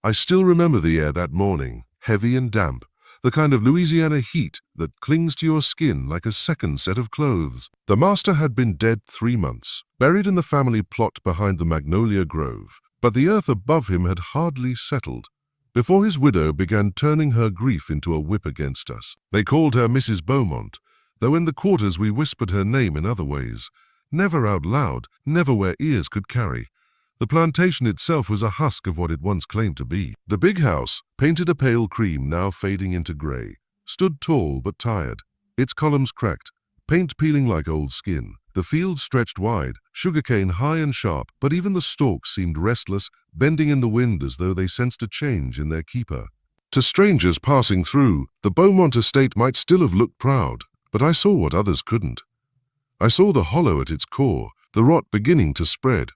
I still remember the air that morning, heavy and damp, the kind of Louisiana heat that clings to your skin like a second set of clothes. The master had been dead 3 months, buried in the family plot behind the Magnolia Grove, but the earth above him had hardly settled before his widow began turning her grief into a whip against us. They called her Mrs. Beaumont, though in the quarters we whispered her name in other ways, never out loud, never where ears could carry. The plantation itself was a husk of what it once claimed to be. The big house, painted a pale cream now fading into gray, stood tall but tired, its columns cracked, paint peeling like old skin. The fields stretched wide, sugarcane high and sharp, but even the stalks seemed restless, bending in the wind as though they sensed a change in their keeper. To strangers passing through, the Beaumont estate might still have looked proud, but I saw what others couldn't. I saw the hollow at its core, the rot beginning to spread.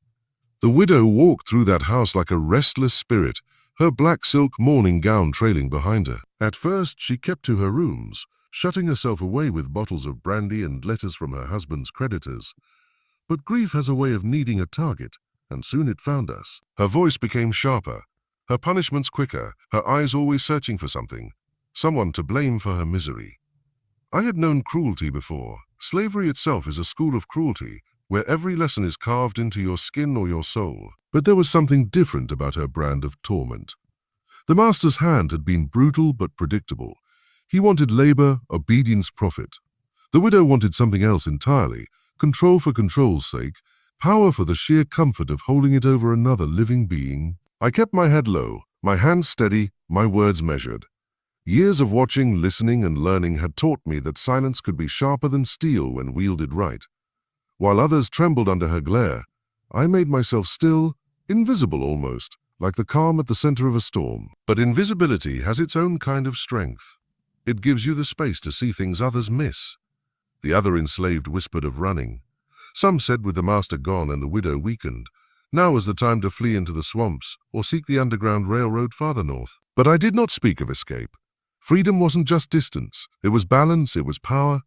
The widow walked through that house like a restless spirit, her black silk mourning gown trailing behind her. At first she kept to her rooms, shutting herself away with bottles of brandy and letters from her husband's creditors. But grief has a way of needing a target, and soon it found us. Her voice became sharper, her punishments quicker, her eyes always searching for something, someone to blame for her misery. I had known cruelty before. Slavery itself is a school of cruelty, where every lesson is carved into your skin or your soul. But there was something different about her brand of torment. The master's hand had been brutal but predictable. He wanted labor, obedience, profit. The widow wanted something else entirely, control for control's sake, power for the sheer comfort of holding it over another living being. I kept my head low, my hands steady, my words measured. Years of watching, listening, and learning had taught me that silence could be sharper than steel when wielded right. While others trembled under her glare, I made myself still, invisible almost, like the calm at the center of a storm. But invisibility has its own kind of strength. It gives you the space to see things others miss. The other enslaved whispered of running. Some said with the master gone and the widow weakened, now was the time to flee into the swamps or seek the Underground Railroad farther north. But I did not speak of escape. Freedom wasn't just distance. It was balance, it was power.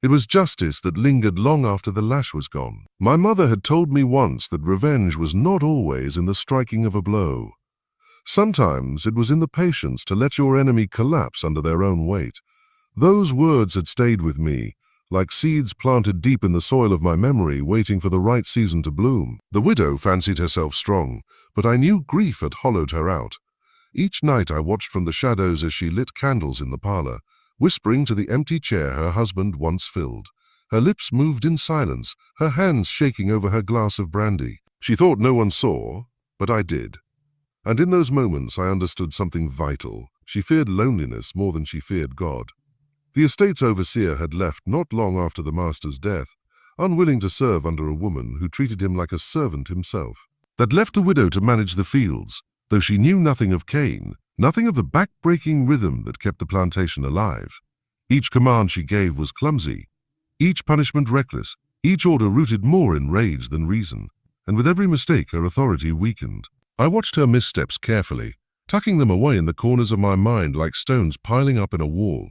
It was justice that lingered long after the lash was gone. My mother had told me once that revenge was not always in the striking of a blow. Sometimes it was in the patience to let your enemy collapse under their own weight. Those words had stayed with me, like seeds planted deep in the soil of my memory, waiting for the right season to bloom. The widow fancied herself strong, but I knew grief had hollowed her out. Each night I watched from the shadows as she lit candles in the parlor, whispering to the empty chair her husband once filled. Her lips moved in silence, her hands shaking over her glass of brandy. She thought no one saw, but I did. And in those moments I understood something vital. She feared loneliness more than she feared God. The estate's overseer had left not long after the master's death, unwilling to serve under a woman who treated him like a servant himself. That left the widow to manage the fields, though she knew nothing of Cain, nothing of the back-breaking rhythm that kept the plantation alive. Each command she gave was clumsy, each punishment reckless, each order rooted more in rage than reason, and with every mistake her authority weakened. I watched her missteps carefully, tucking them away in the corners of my mind like stones piling up in a wall.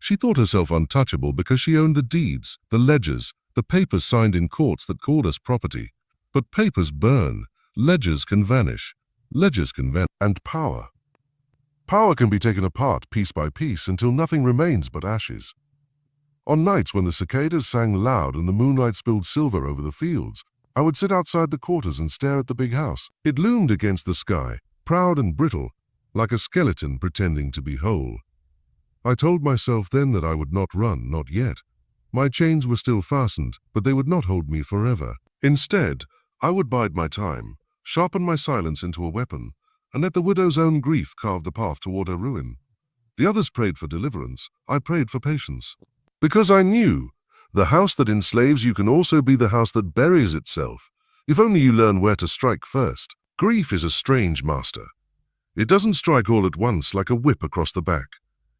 She thought herself untouchable because she owned the deeds, the ledgers, the papers signed in courts that called us property. But papers burn, ledgers can vanish, ledgers can vanish, and power. Power can be taken apart piece by piece until nothing remains but ashes. On nights when the cicadas sang loud and the moonlight spilled silver over the fields, I would sit outside the quarters and stare at the big house. It loomed against the sky, proud and brittle, like a skeleton pretending to be whole. I told myself then that I would not run, not yet. My chains were still fastened, but they would not hold me forever. Instead, I would bide my time, sharpen my silence into a weapon, and let the widow's own grief carve the path toward her ruin. The others prayed for deliverance. I prayed for patience. Because I knew the house that enslaves you can also be the house that buries itself, if only you learn where to strike first. Grief is a strange master. It doesn't strike all at once like a whip across the back.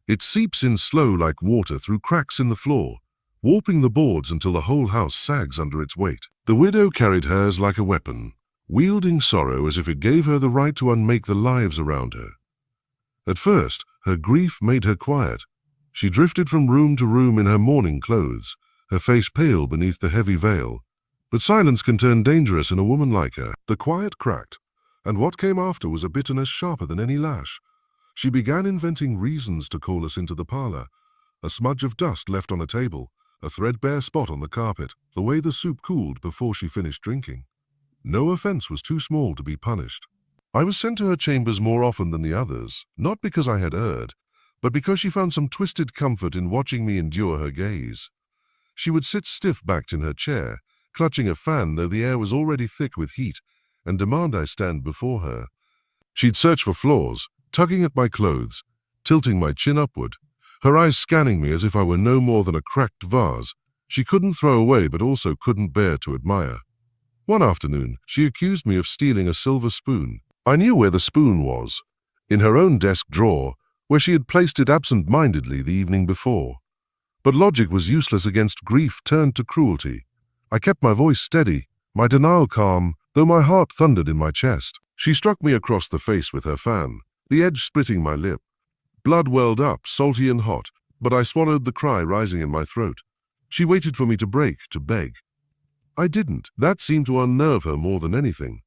It seeps in slow like water through cracks in the floor, warping the boards until the whole house sags under its weight. The widow carried hers like a weapon, wielding sorrow as if it gave her the right to unmake the lives around her. At first, her grief made her quiet. She drifted from room to room in her mourning clothes, her face pale beneath the heavy veil. But silence can turn dangerous in a woman like her. The quiet cracked, And what came after was a bitterness sharper than any lash. She began inventing reasons to call us into the parlor. A smudge of dust left on a table, a threadbare spot on the carpet, the way the soup cooled before she finished drinking. No offense was too small to be punished. I was sent to her chambers more often than the others, not because I had erred, but because she found some twisted comfort in watching me endure her gaze. She would sit stiff-backed in her chair, clutching a fan though the air was already thick with heat, and demand I stand before her. She'd search for flaws, tugging at my clothes, tilting my chin upward, her eyes scanning me as if I were no more than a cracked vase she couldn't throw away but also couldn't bear to admire. One afternoon, she accused me of stealing a silver spoon. I knew where the spoon was, in her own desk drawer, where she had placed it absent-mindedly the evening before. But logic was useless against grief turned to cruelty. I kept my voice steady, my denial calm, though my heart thundered in my chest. She struck me across the face with her fan, the edge splitting my lip. Blood welled up, salty and hot, but I swallowed the cry rising in my throat. She waited for me to break, to beg. I didn't. That seemed to unnerve her more than anything.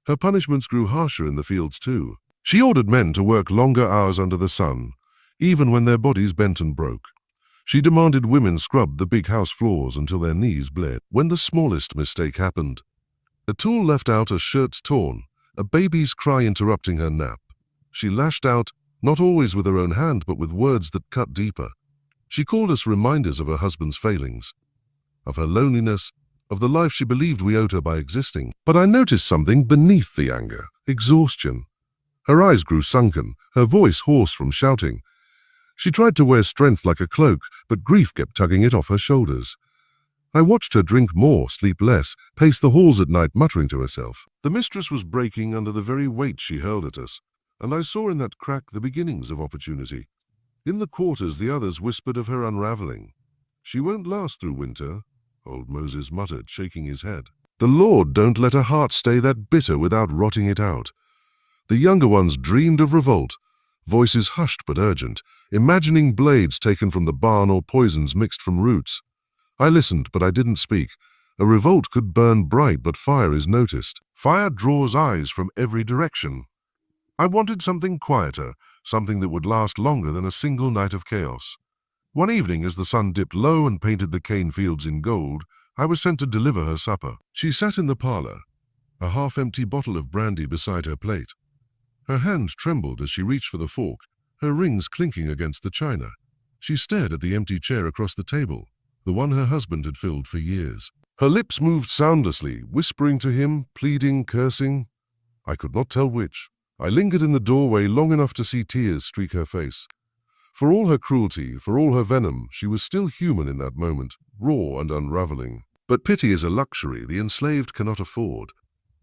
Her punishments grew harsher in the fields too. She ordered men to work longer hours under the sun, even when their bodies bent and broke. She demanded women scrub the big house floors until their knees bled. When the smallest mistake happened, a tool left out, a shirt torn, a baby's cry interrupting her nap, she lashed out, not always with her own hand, but with words that cut deeper. She called us reminders of her husband's failings, of her loneliness, of the life she believed we owed her by existing. But I noticed something beneath the anger: exhaustion. Her eyes grew sunken, her voice hoarse from shouting. She tried to wear strength like a cloak, but grief kept tugging it off her shoulders. I watched her drink more, sleep less, pace the halls at night, muttering to herself. The mistress was breaking under the very weight she hurled at us, and I saw in that crack the beginnings of opportunity. In the quarters, the others whispered of her unraveling. She won't last through winter, old Moses muttered, shaking his head. The Lord don't let a heart stay that bitter without rotting it out. The younger ones dreamed of revolt, voices hushed but urgent, imagining blades taken from the barn or poisons mixed from roots. I listened, but I didn't speak. A revolt could burn bright, but fire is noticed. Fire draws eyes from every direction. I wanted something quieter, something that would last longer than a single night of chaos. One evening, as the sun dipped low and painted the cane fields in gold, I was sent to deliver her supper. She sat in the parlor, a half-empty bottle of brandy beside her plate. Her hand trembled as she reached for the fork, her rings clinking against the china. She stared at the empty chair across the table, the one her husband had filled for years. Her lips moved soundlessly, whispering to him, pleading, cursing. I could not tell which. I lingered in the doorway long enough to see tears streak her face. For all her cruelty, for all her venom, she was still human in that moment, raw and unraveling. But pity is a luxury the enslaved cannot afford.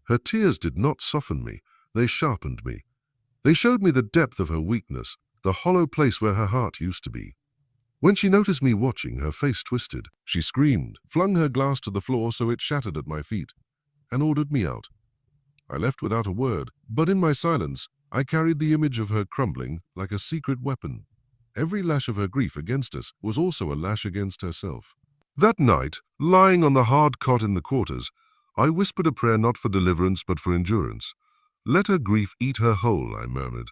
Her tears did not soften me, they sharpened me. They showed me the depth of her weakness, the hollow place where her heart used to be. When she noticed me watching, her face twisted. She screamed, flung her glass to the floor so it shattered at my feet, and ordered me out. I left without a word, but in my silence, I carried the image of her crumbling like a secret weapon. Every lash of her grief against us was also a lash against herself. That night, lying on the hard cot in the quarters, I whispered a prayer not for deliverance but for endurance. Let her grief eat her whole, I murmured,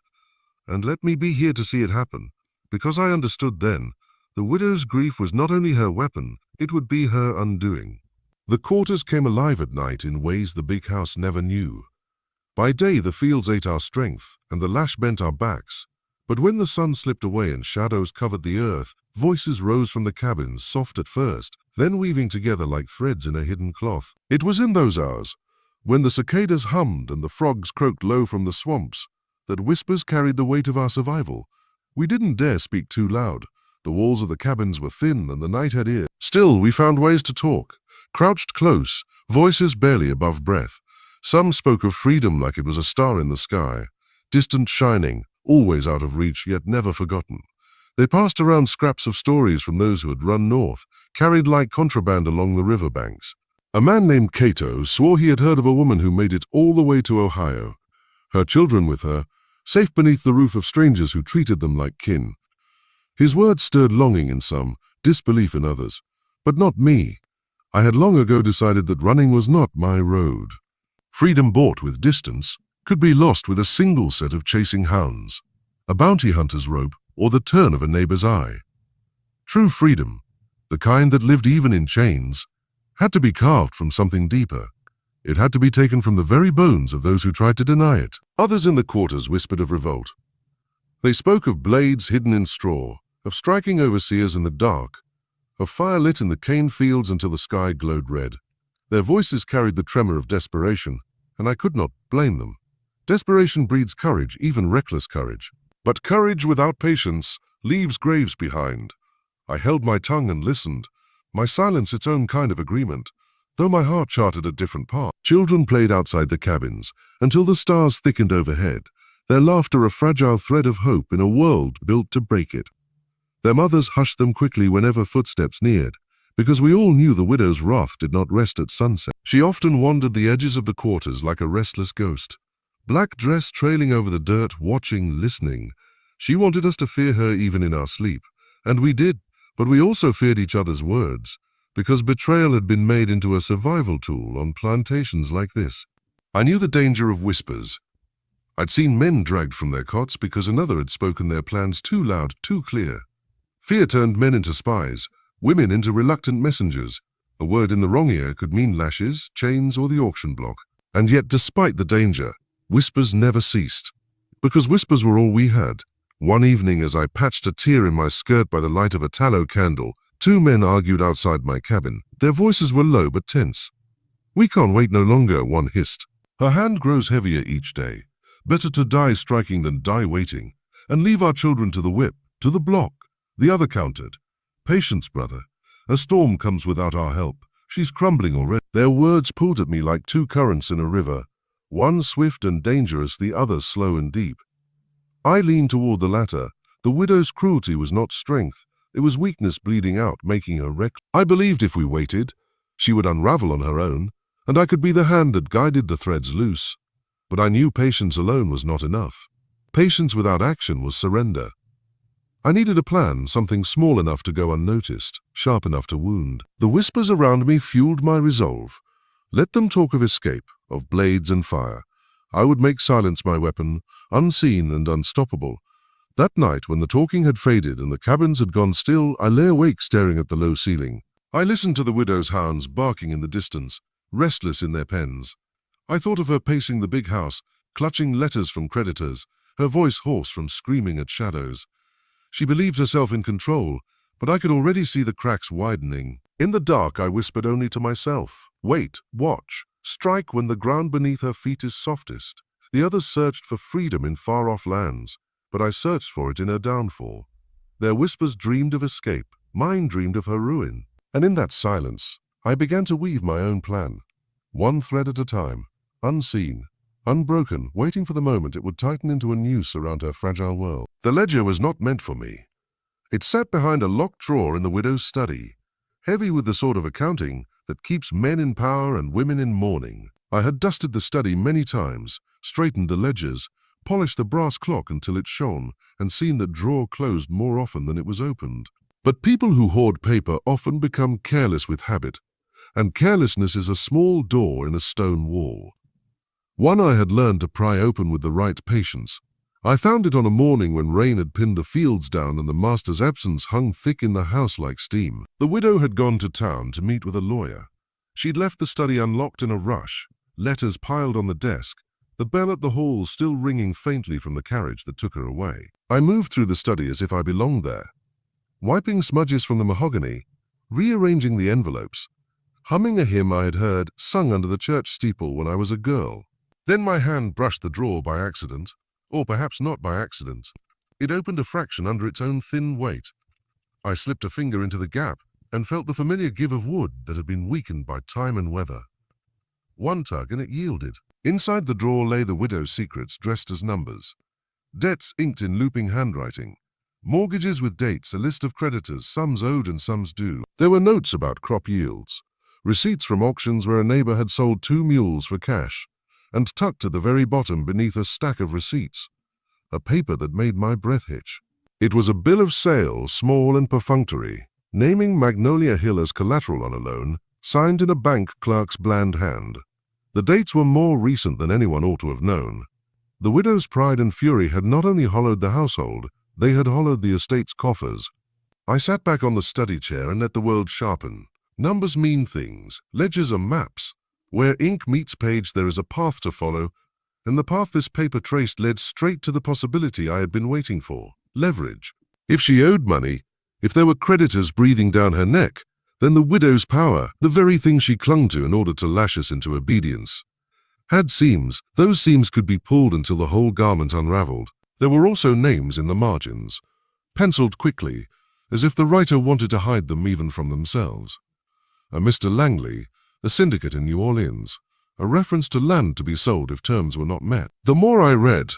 and let me be here to see it happen, because I understood then, the widow's grief was not only her weapon, it would be her undoing. The quarters came alive at night in ways the big house never knew. By day the fields ate our strength, and the lash bent our backs. But when the sun slipped away and shadows covered the earth, voices rose from the cabins, soft at first, then weaving together like threads in a hidden cloth. It was in those hours, when the cicadas hummed and the frogs croaked low from the swamps, that whispers carried the weight of our survival. We didn't dare speak too loud. The walls of the cabins were thin and the night had ears. Still, we found ways to talk, crouched close, voices barely above breath. Some spoke of freedom like it was a star in the sky, distant shining, always out of reach, yet never forgotten. They passed around scraps of stories from those who had run north, carried like contraband along the river banks. A man named Cato swore he had heard of a woman who made it all the way to Ohio, her children with her, safe beneath the roof of strangers who treated them like kin. His words stirred longing in some, disbelief in others. But not me. I had long ago decided that running was not my road. Freedom bought with distance, could be lost with a single set of chasing hounds, a bounty hunter's rope, or the turn of a neighbor's eye. True freedom, the kind that lived even in chains, had to be carved from something deeper. It had to be taken from the very bones of those who tried to deny it. Others in the quarters whispered of revolt. They spoke of blades hidden in straw, of striking overseers in the dark, of fire lit in the cane fields until the sky glowed red. Their voices carried the tremor of desperation, and I could not blame them. Desperation breeds courage, even reckless courage. But courage without patience leaves graves behind. I held my tongue and listened, my silence its own kind of agreement, though my heart charted a different path. Children played outside the cabins until the stars thickened overhead, their laughter a fragile thread of hope in a world built to break it. Their mothers hushed them quickly whenever footsteps neared, because we all knew the widow's wrath did not rest at sunset. She often wandered the edges of the quarters like a restless ghost, black dress trailing over the dirt, watching, listening. She wanted us to fear her even in our sleep, and we did, but we also feared each other's words, because betrayal had been made into a survival tool on plantations like this. I knew the danger of whispers. I'd seen men dragged from their cots because another had spoken their plans too loud, too clear. Fear turned men into spies, women into reluctant messengers. A word in the wrong ear could mean lashes, chains, or the auction block. And yet, despite the danger, whispers never ceased. Because whispers were all we had. One evening, as I patched a tear in my skirt by the light of a tallow candle, two men argued outside my cabin. Their voices were low but tense. "We can't wait no longer," one hissed. "Her hand grows heavier each day. Better to die striking than die waiting, and leave our children to the whip, to the block." The other countered, "Patience, brother. A storm comes without our help. She's crumbling already." Their words pulled at me like two currents in a river, one swift and dangerous, the other slow and deep. I leaned toward the latter. The widow's cruelty was not strength. It was weakness bleeding out, making her reckless. I believed if we waited, she would unravel on her own, and I could be the hand that guided the threads loose. But I knew patience alone was not enough. Patience without action was surrender. I needed a plan, something small enough to go unnoticed, sharp enough to wound. The whispers around me fueled my resolve. Let them talk of escape, of blades and fire. I would make silence my weapon, unseen and unstoppable. That night, when the talking had faded and the cabins had gone still, I lay awake staring at the low ceiling. I listened to the widow's hounds barking in the distance, restless in their pens. I thought of her pacing the big house, clutching letters from creditors, her voice hoarse from screaming at shadows. She believed herself in control, but I could already see the cracks widening. In the dark, I whispered only to myself, "Wait, watch. Strike when the ground beneath her feet is softest." The others searched for freedom in far-off lands, but I searched for it in her downfall. Their whispers dreamed of escape, mine dreamed of her ruin. And in that silence, I began to weave my own plan, one thread at a time, unseen, unbroken, waiting for the moment it would tighten into a noose around her fragile world. The ledger was not meant for me. It sat behind a locked drawer in the widow's study, heavy with the sort of accounting that keeps men in power and women in mourning. I had dusted the study many times, straightened the ledgers, polished the brass clock until it shone, and seen the drawer closed more often than it was opened. But people who hoard paper often become careless with habit, and carelessness is a small door in a stone wall. One I had learned to pry open with the right patience. I found it on a morning when rain had pinned the fields down and the master's absence hung thick in the house like steam. The widow had gone to town to meet with a lawyer. She'd left the study unlocked in a rush, letters piled on the desk, the bell at the hall still ringing faintly from the carriage that took her away. I moved through the study as if I belonged there, wiping smudges from the mahogany, rearranging the envelopes, humming a hymn I had heard sung under the church steeple when I was a girl. Then my hand brushed the drawer by accident, or perhaps not by accident. It opened a fraction under its own thin weight. I slipped a finger into the gap and felt the familiar give of wood that had been weakened by time and weather. One tug and it yielded. Inside the drawer lay the widow's secrets dressed as numbers. Debts inked in looping handwriting. Mortgages with dates, a list of creditors, sums owed and sums due. There were notes about crop yields, receipts from auctions where a neighbor had sold 2 mules for cash, and tucked at the very bottom beneath a stack of receipts, a paper that made my breath hitch. It was a bill of sale, small and perfunctory, naming Magnolia Hill as collateral on a loan, signed in a bank clerk's bland hand. The dates were more recent than anyone ought to have known. The widow's pride and fury had not only hollowed the household, they had hollowed the estate's coffers. I sat back on the study chair and let the world sharpen. Numbers mean things. Ledgers are maps. Where ink meets page, there is a path to follow, and the path this paper traced led straight to the possibility I had been waiting for. Leverage. If she owed money, if there were creditors breathing down her neck, then the widow's power, the very thing she clung to in order to lash us into obedience, had seams. Those seams could be pulled until the whole garment unraveled. There were also names in the margins, penciled quickly, as if the writer wanted to hide them even from themselves. A Mr. Langley, a syndicate in New Orleans, a reference to land to be sold if terms were not met. The more I read,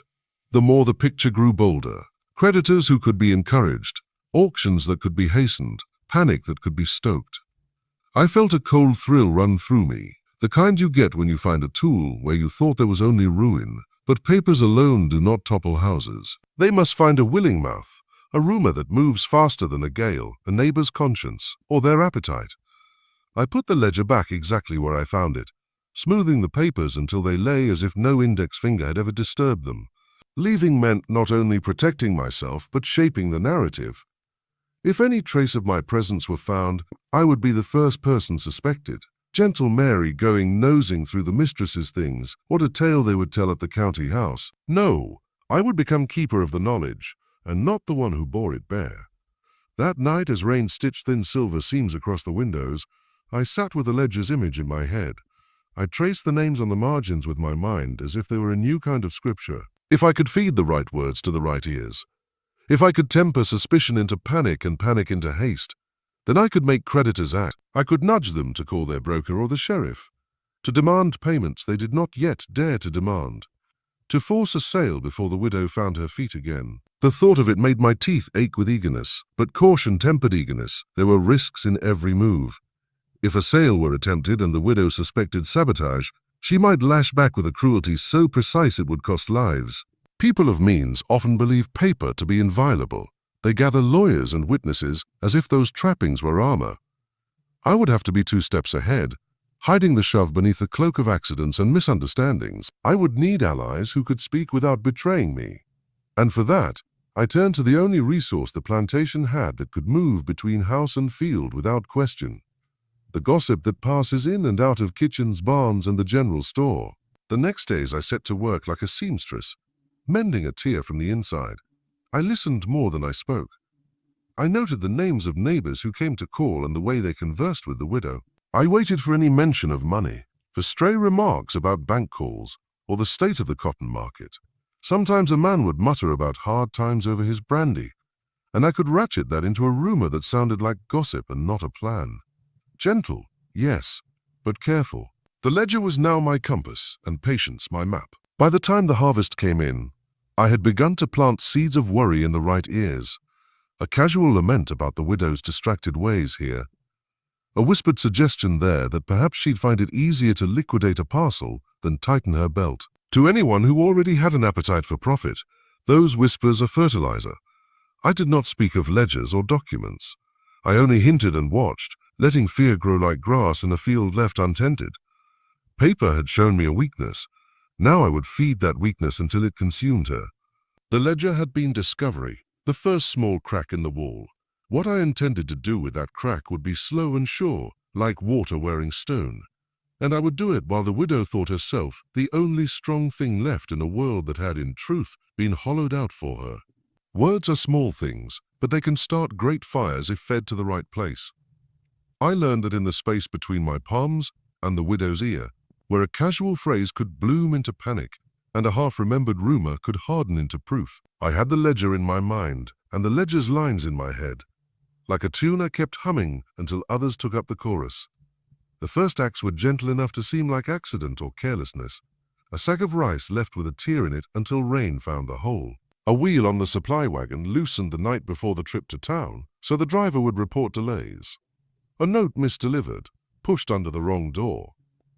the more the picture grew bolder. Creditors who could be encouraged, auctions that could be hastened, panic that could be stoked. I felt a cold thrill run through me, the kind you get when you find a tool where you thought there was only ruin. But papers alone do not topple houses. They must find a willing mouth, a rumor that moves faster than a gale, a neighbor's conscience, or their appetite. I put the ledger back exactly where I found it, smoothing the papers until they lay as if no index finger had ever disturbed them. Leaving meant not only protecting myself, but shaping the narrative. If any trace of my presence were found, I would be the first person suspected. Gentle Mary going nosing through the mistress's things, what a tale they would tell at the county house. No, I would become keeper of the knowledge, and not the one who bore it bare. That night, as rain stitched thin silver seams across the windows, I sat with the ledger's image in my head. I traced the names on the margins with my mind as if they were a new kind of scripture. If I could feed the right words to the right ears, if I could temper suspicion into panic and panic into haste, then I could make creditors act. I could nudge them to call their broker or the sheriff, to demand payments they did not yet dare to demand, to force a sale before the widow found her feet again. The thought of it made my teeth ache with eagerness, but caution tempered eagerness. There were risks in every move. If a sale were attempted and the widow suspected sabotage, she might lash back with a cruelty so precise it would cost lives. People of means often believe paper to be inviolable. They gather lawyers and witnesses as if those trappings were armor. I would have to be 2 steps ahead, hiding the shove beneath a cloak of accidents and misunderstandings. I would need allies who could speak without betraying me. And for that, I turned to the only resource the plantation had that could move between house and field without question. The gossip that passes in and out of kitchens, barns, and the general store. The next days I set to work like a seamstress, mending a tear from the inside. I listened more than I spoke. I noted the names of neighbors who came to call and the way they conversed with the widow. I waited for any mention of money, for stray remarks about bank calls or the state of the cotton market. Sometimes a man would mutter about hard times over his brandy, and I could ratchet that into a rumor that sounded like gossip and not a plan. Gentle, yes, but careful. The ledger was now my compass, and patience my map. By the time the harvest came in, I had begun to plant seeds of worry in the right ears. A casual lament about the widow's distracted ways here. A whispered suggestion there that perhaps she'd find it easier to liquidate a parcel than tighten her belt. To anyone who already had an appetite for profit, those whispers are fertilizer. I did not speak of ledgers or documents. I only hinted and watched, letting fear grow like grass in a field left untented. Paper had shown me a weakness. Now I would feed that weakness until it consumed her. The ledger had been discovery, the first small crack in the wall. What I intended to do with that crack would be slow and sure, like water wearing stone. And I would do it while the widow thought herself the only strong thing left in a world that had, in truth, been hollowed out for her. Words are small things, but they can start great fires if fed to the right place. I learned that in the space between my palms and the widow's ear, where a casual phrase could bloom into panic and a half-remembered rumor could harden into proof, I had the ledger in my mind and the ledger's lines in my head. Like a tune I kept humming until others took up the chorus. The first acts were gentle enough to seem like accident or carelessness. A sack of rice left with a tear in it until rain found the hole. A wheel on the supply wagon loosened the night before the trip to town, so the driver would report delays. A note misdelivered, pushed under the wrong door,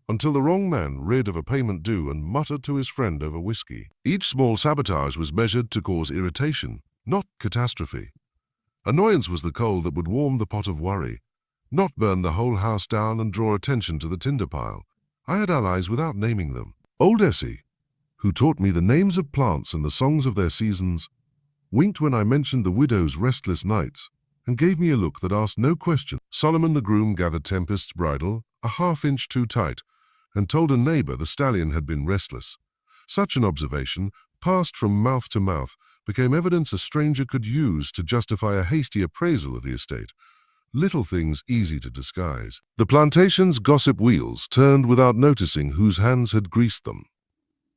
until the wrong man rid of a payment due and muttered to his friend over whiskey. Each small sabotage was measured to cause irritation, not catastrophe. Annoyance was the coal that would warm the pot of worry, not burn the whole house down and draw attention to the tinder pile. I had allies without naming them. Old Essie, who taught me the names of plants and the songs of their seasons, winked when I mentioned the widow's restless nights, and gave me a look that asked no question. Solomon the groom gathered Tempest's bridle, a half-inch too tight, and told a neighbor the stallion had been restless. Such an observation, passed from mouth to mouth, became evidence a stranger could use to justify a hasty appraisal of the estate. Little things easy to disguise. The plantation's gossip wheels turned without noticing whose hands had greased them.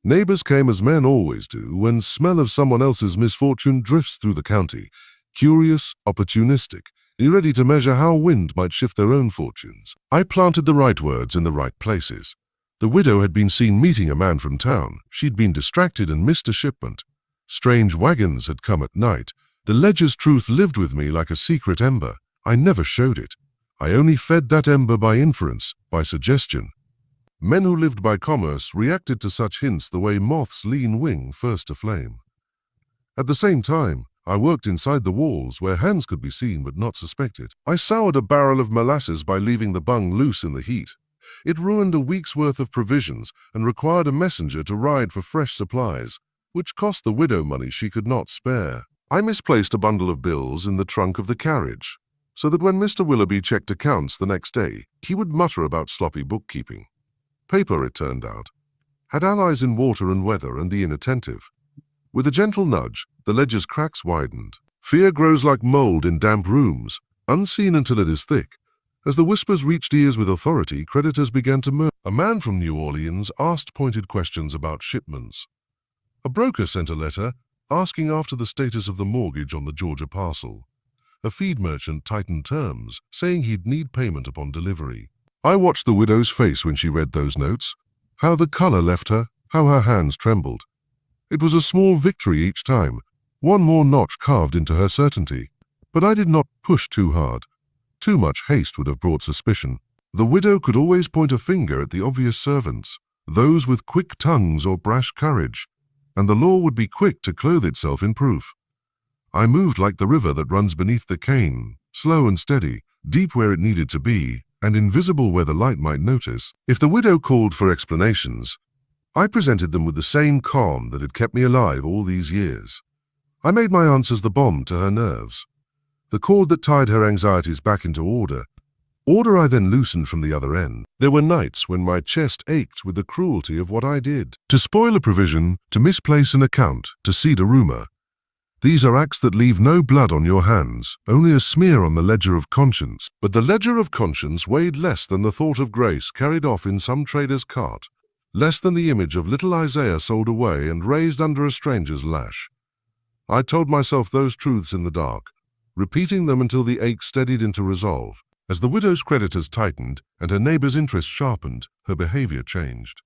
Neighbors came as men always do when smell of someone else's misfortune drifts through the county, curious, opportunistic, ready to measure how wind might shift their own fortunes. I planted the right words in the right places. The widow had been seen meeting a man from town. She'd been distracted and missed a shipment. Strange wagons had come at night. The ledger's truth lived with me like a secret ember. I never showed it. I only fed that ember by inference, by suggestion. Men who lived by commerce reacted to such hints the way moths lean wing first aflame. At the same time, I worked inside the walls where hands could be seen but not suspected. I soured a barrel of molasses by leaving the bung loose in the heat. It ruined a week's worth of provisions and required a messenger to ride for fresh supplies, which cost the widow money she could not spare. I misplaced a bundle of bills in the trunk of the carriage, so that when Mr. Willoughby checked accounts the next day, he would mutter about sloppy bookkeeping. Paper, it turned out, had allies in water and weather and the inattentive. With a gentle nudge, the ledger's cracks widened. Fear grows like mold in damp rooms, unseen until it is thick. As the whispers reached ears with authority, creditors began to murmur. A man from New Orleans asked pointed questions about shipments. A broker sent a letter asking after the status of the mortgage on the Georgia parcel. A feed merchant tightened terms, saying he'd need payment upon delivery. I watched the widow's face when she read those notes, how the color left her, how her hands trembled. It was a small victory each time, one more notch carved into her certainty. But I did not push too hard. Too much haste would have brought suspicion. The widow could always point a finger at the obvious servants, those with quick tongues or brash courage, and the law would be quick to clothe itself in proof. I moved like the river that runs beneath the cane, slow and steady, deep where it needed to be, and invisible where the light might notice. If the widow called for explanations, I presented them with the same calm that had kept me alive all these years. I made my answers the bomb to her nerves, the cord that tied her anxieties back into order I then loosened from the other end. There were nights when my chest ached with the cruelty of what I did. To spoil a provision, to misplace an account, to seed a rumor. These are acts that leave no blood on your hands, only a smear on the ledger of conscience. But the ledger of conscience weighed less than the thought of grace carried off in some trader's cart, less than the image of little Isaiah sold away and raised under a stranger's lash. I told myself those truths in the dark, repeating them until the ache steadied into resolve. As the widow's creditors tightened and her neighbor's interest sharpened, her behavior changed.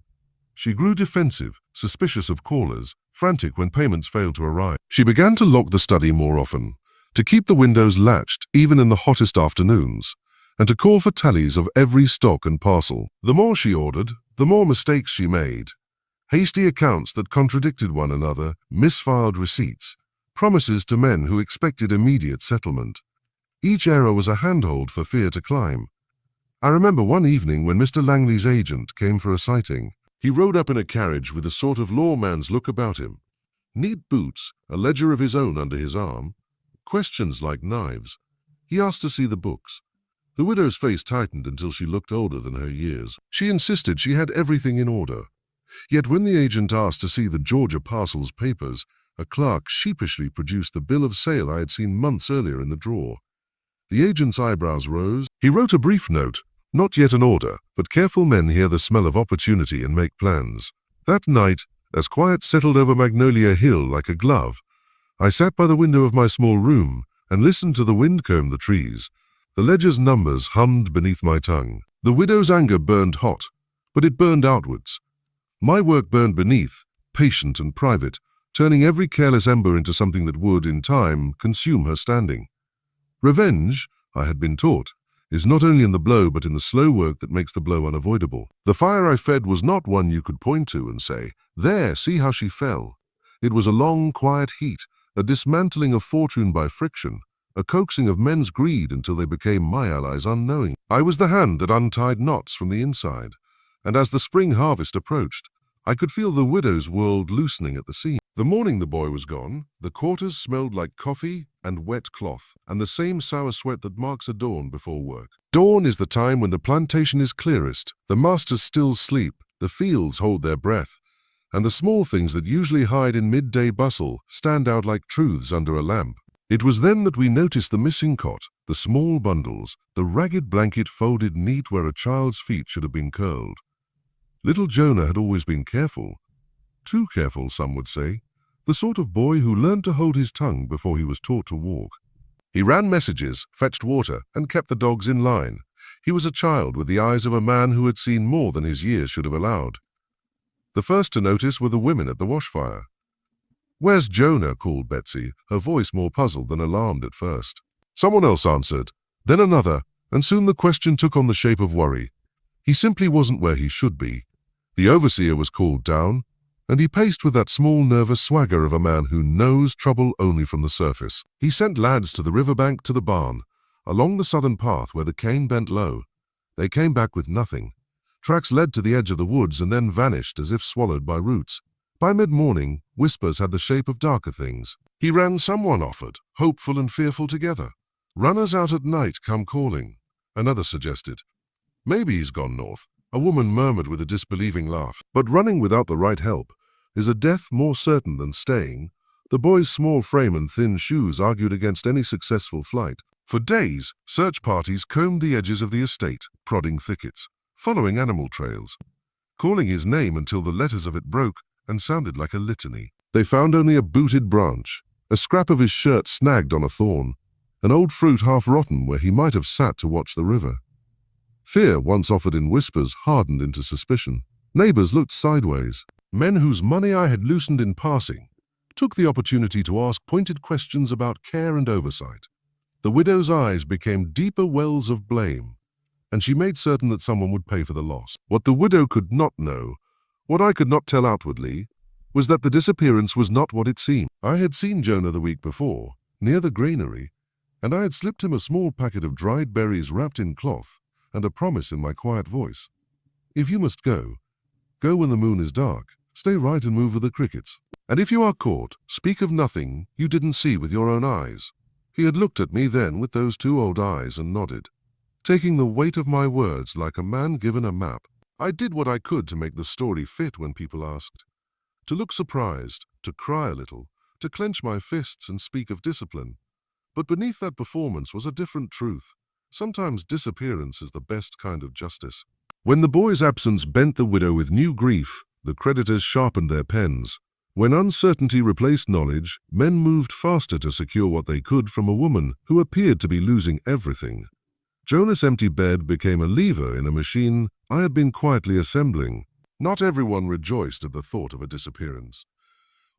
She grew defensive, suspicious of callers, frantic when payments failed to arrive. She began to lock the study more often, to keep the windows latched even in the hottest afternoons, and to call for tallies of every stock and parcel. The more she ordered, the more mistakes she made. Hasty accounts that contradicted one another, misfiled receipts, promises to men who expected immediate settlement. Each error was a handhold for fear to climb. I remember one evening when Mr. Langley's agent came for a sighting. He rode up in a carriage with a sort of lawman's look about him. Neat boots, a ledger of his own under his arm, questions like knives. He asked to see the books. The widow's face tightened until she looked older than her years. She insisted she had everything in order. Yet when the agent asked to see the Georgia parcel's papers, a clerk sheepishly produced the bill of sale I had seen months earlier in the drawer. The agent's eyebrows rose. He wrote a brief note, not yet an order, but careful men hear the smell of opportunity and make plans. That night, as quiet settled over Magnolia Hill like a glove, I sat by the window of my small room and listened to the wind comb the trees. The ledger's numbers hummed beneath my tongue. The widow's anger burned hot, but it burned outwards. My work burned beneath, patient and private, turning every careless ember into something that would, in time, consume her standing. Revenge, I had been taught, is not only in the blow but in the slow work that makes the blow unavoidable. The fire I fed was not one you could point to and say, "There, see how she fell." It was a long, quiet heat, a dismantling of fortune by friction, a coaxing of men's greed until they became my allies unknowing. I was the hand that untied knots from the inside, and as the spring harvest approached, I could feel the widow's world loosening at the seam. The morning the boy was gone, the quarters smelled like coffee and wet cloth, and the same sour sweat that marks a dawn before work. Dawn is the time when the plantation is clearest, the masters still sleep, the fields hold their breath, and the small things that usually hide in midday bustle stand out like truths under a lamp. It was then that we noticed the missing cot, the small bundles, the ragged blanket folded neat where a child's feet should have been curled. Little Jonah had always been careful. Too careful, some would say. The sort of boy who learned to hold his tongue before he was taught to walk. He ran messages, fetched water, and kept the dogs in line. He was a child with the eyes of a man who had seen more than his years should have allowed. The first to notice were the women at the washfire. "Where's Jonah?" called Betsy, her voice more puzzled than alarmed at first. Someone else answered, then another, and soon the question took on the shape of worry. He simply wasn't where he should be. The overseer was called down, and he paced with that small nervous swagger of a man who knows trouble only from the surface. He sent lads to the riverbank to the barn, along the southern path where the cane bent low. They came back with nothing. Tracks led to the edge of the woods and then vanished as if swallowed by roots. By mid-morning, whispers had the shape of darker things. "He ran," someone offered, "hopeful and fearful together. Runners out at night come calling," another suggested. "Maybe he's gone north," a woman murmured with a disbelieving laugh. But running without the right help is a death more certain than staying. The boy's small frame and thin shoes argued against any successful flight. For days, search parties combed the edges of the estate, prodding thickets, following animal trails, calling his name until the letters of it broke and sounded like a litany. They found only a booted branch, a scrap of his shirt snagged on a thorn, an old fruit half rotten where he might have sat to watch the river. Fear, once offered in whispers, hardened into suspicion. Neighbors looked sideways. Men whose money I had loosened in passing took the opportunity to ask pointed questions about care and oversight. The widow's eyes became deeper wells of blame, and she made certain that someone would pay for the loss. What the widow could not know, what I could not tell outwardly, was that the disappearance was not what it seemed. I had seen Jonah the week before, near the granary, and I had slipped him a small packet of dried berries wrapped in cloth and a promise in my quiet voice. "If you must go, go when the moon is dark. Stay right and move with the crickets. And if you are caught, speak of nothing you didn't see with your own eyes." He had looked at me then with those two old eyes and nodded, taking the weight of my words like a man given a map. I did what I could to make the story fit when people asked. To look surprised, to cry a little, to clench my fists and speak of discipline. But beneath that performance was a different truth. Sometimes disappearance is the best kind of justice. When the boy's absence bent the widow with new grief, the creditors sharpened their pens. When uncertainty replaced knowledge, men moved faster to secure what they could from a woman who appeared to be losing everything. Jonah's empty bed became a lever in a machine I had been quietly assembling. Not everyone rejoiced at the thought of a disappearance.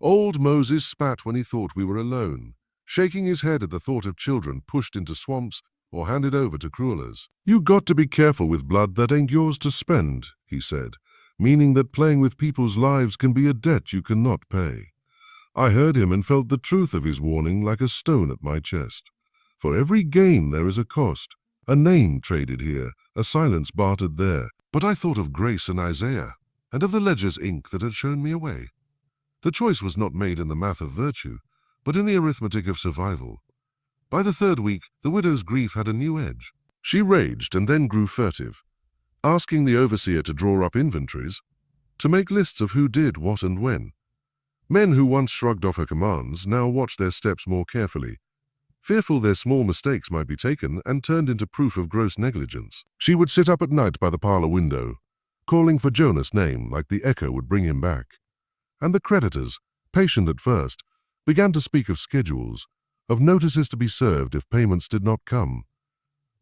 Old Moses spat when he thought we were alone, shaking his head at the thought of children pushed into swamps or handed over to cruelers. "You got to be careful with blood that ain't yours to spend," he said, meaning that playing with people's lives can be a debt you cannot pay. I heard him and felt the truth of his warning like a stone at my chest. For every gain there is a cost, a name traded here, a silence bartered there. But I thought of grace and Isaiah, and of the ledger's ink that had shown me a way. The choice was not made in the math of virtue, but in the arithmetic of survival. By the third week, the widow's grief had a new edge. She raged and then grew furtive, asking the overseer to draw up inventories, to make lists of who did what and when. Men who once shrugged off her commands now watched their steps more carefully, fearful their small mistakes might be taken and turned into proof of gross negligence. She would sit up at night by the parlor window, calling for Jonah's name like the echo would bring him back. And the creditors, patient at first, began to speak of schedules, of notices to be served if payments did not come.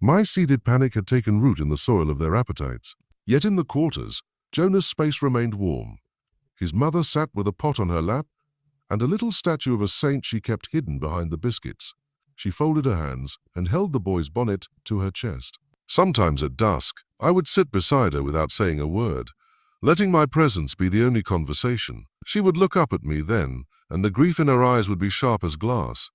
My seeded panic had taken root in the soil of their appetites. Yet in the quarters, Jonah's space remained warm. His mother sat with a pot on her lap and a little statue of a saint she kept hidden behind the biscuits. She folded her hands and held the boy's bonnet to her chest. Sometimes at dusk, I would sit beside her without saying a word, letting my presence be the only conversation. She would look up at me then, and the grief in her eyes would be sharp as glass.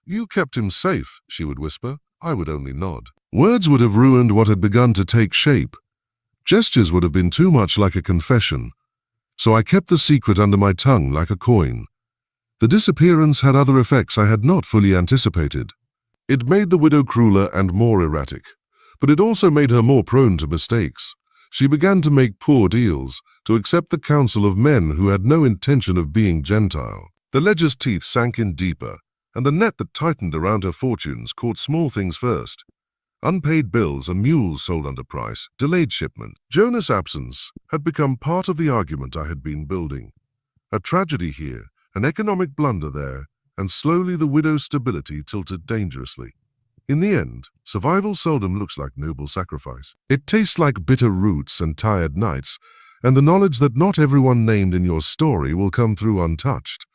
"You kept him safe," she would whisper. I would only nod. Words would have ruined what had begun to take shape. Gestures would have been too much like a confession. so I kept the secret under my tongue like a coin. The disappearance had other effects I had not fully anticipated. It made the widow crueler and more erratic, but it also made her more prone to mistakes. She began to make poor deals, to accept the counsel of men who had no intention of being Gentile. The ledger's teeth sank in deeper, and the net that tightened around her fortunes caught small things first. Unpaid bills and mules sold under price, delayed shipment. Jonah's absence had become part of the argument I had been building. A tragedy here, an economic blunder there, and slowly the widow's stability tilted dangerously. In the end, survival seldom looks like noble sacrifice. It tastes like bitter roots and tired nights, and the knowledge that not everyone named in your story will come through untouched.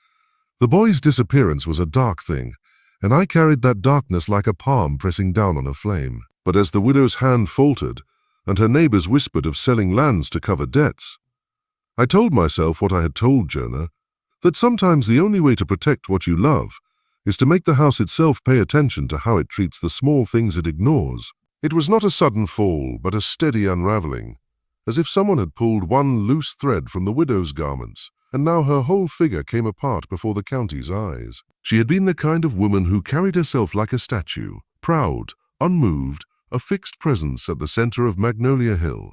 The boy's disappearance was a dark thing, and I carried that darkness like a palm pressing down on a flame. But as the widow's hand faltered, and her neighbors whispered of selling lands to cover debts, I told myself what I had told Jonah, that sometimes the only way to protect what you love is to make the house itself pay attention to how it treats the small things it ignores. It was not a sudden fall, but a steady unraveling, as if someone had pulled one loose thread from the widow's garments, and now her whole figure came apart before the county's eyes. She had been the kind of woman who carried herself like a statue, proud, unmoved, a fixed presence at the center of Magnolia Hill.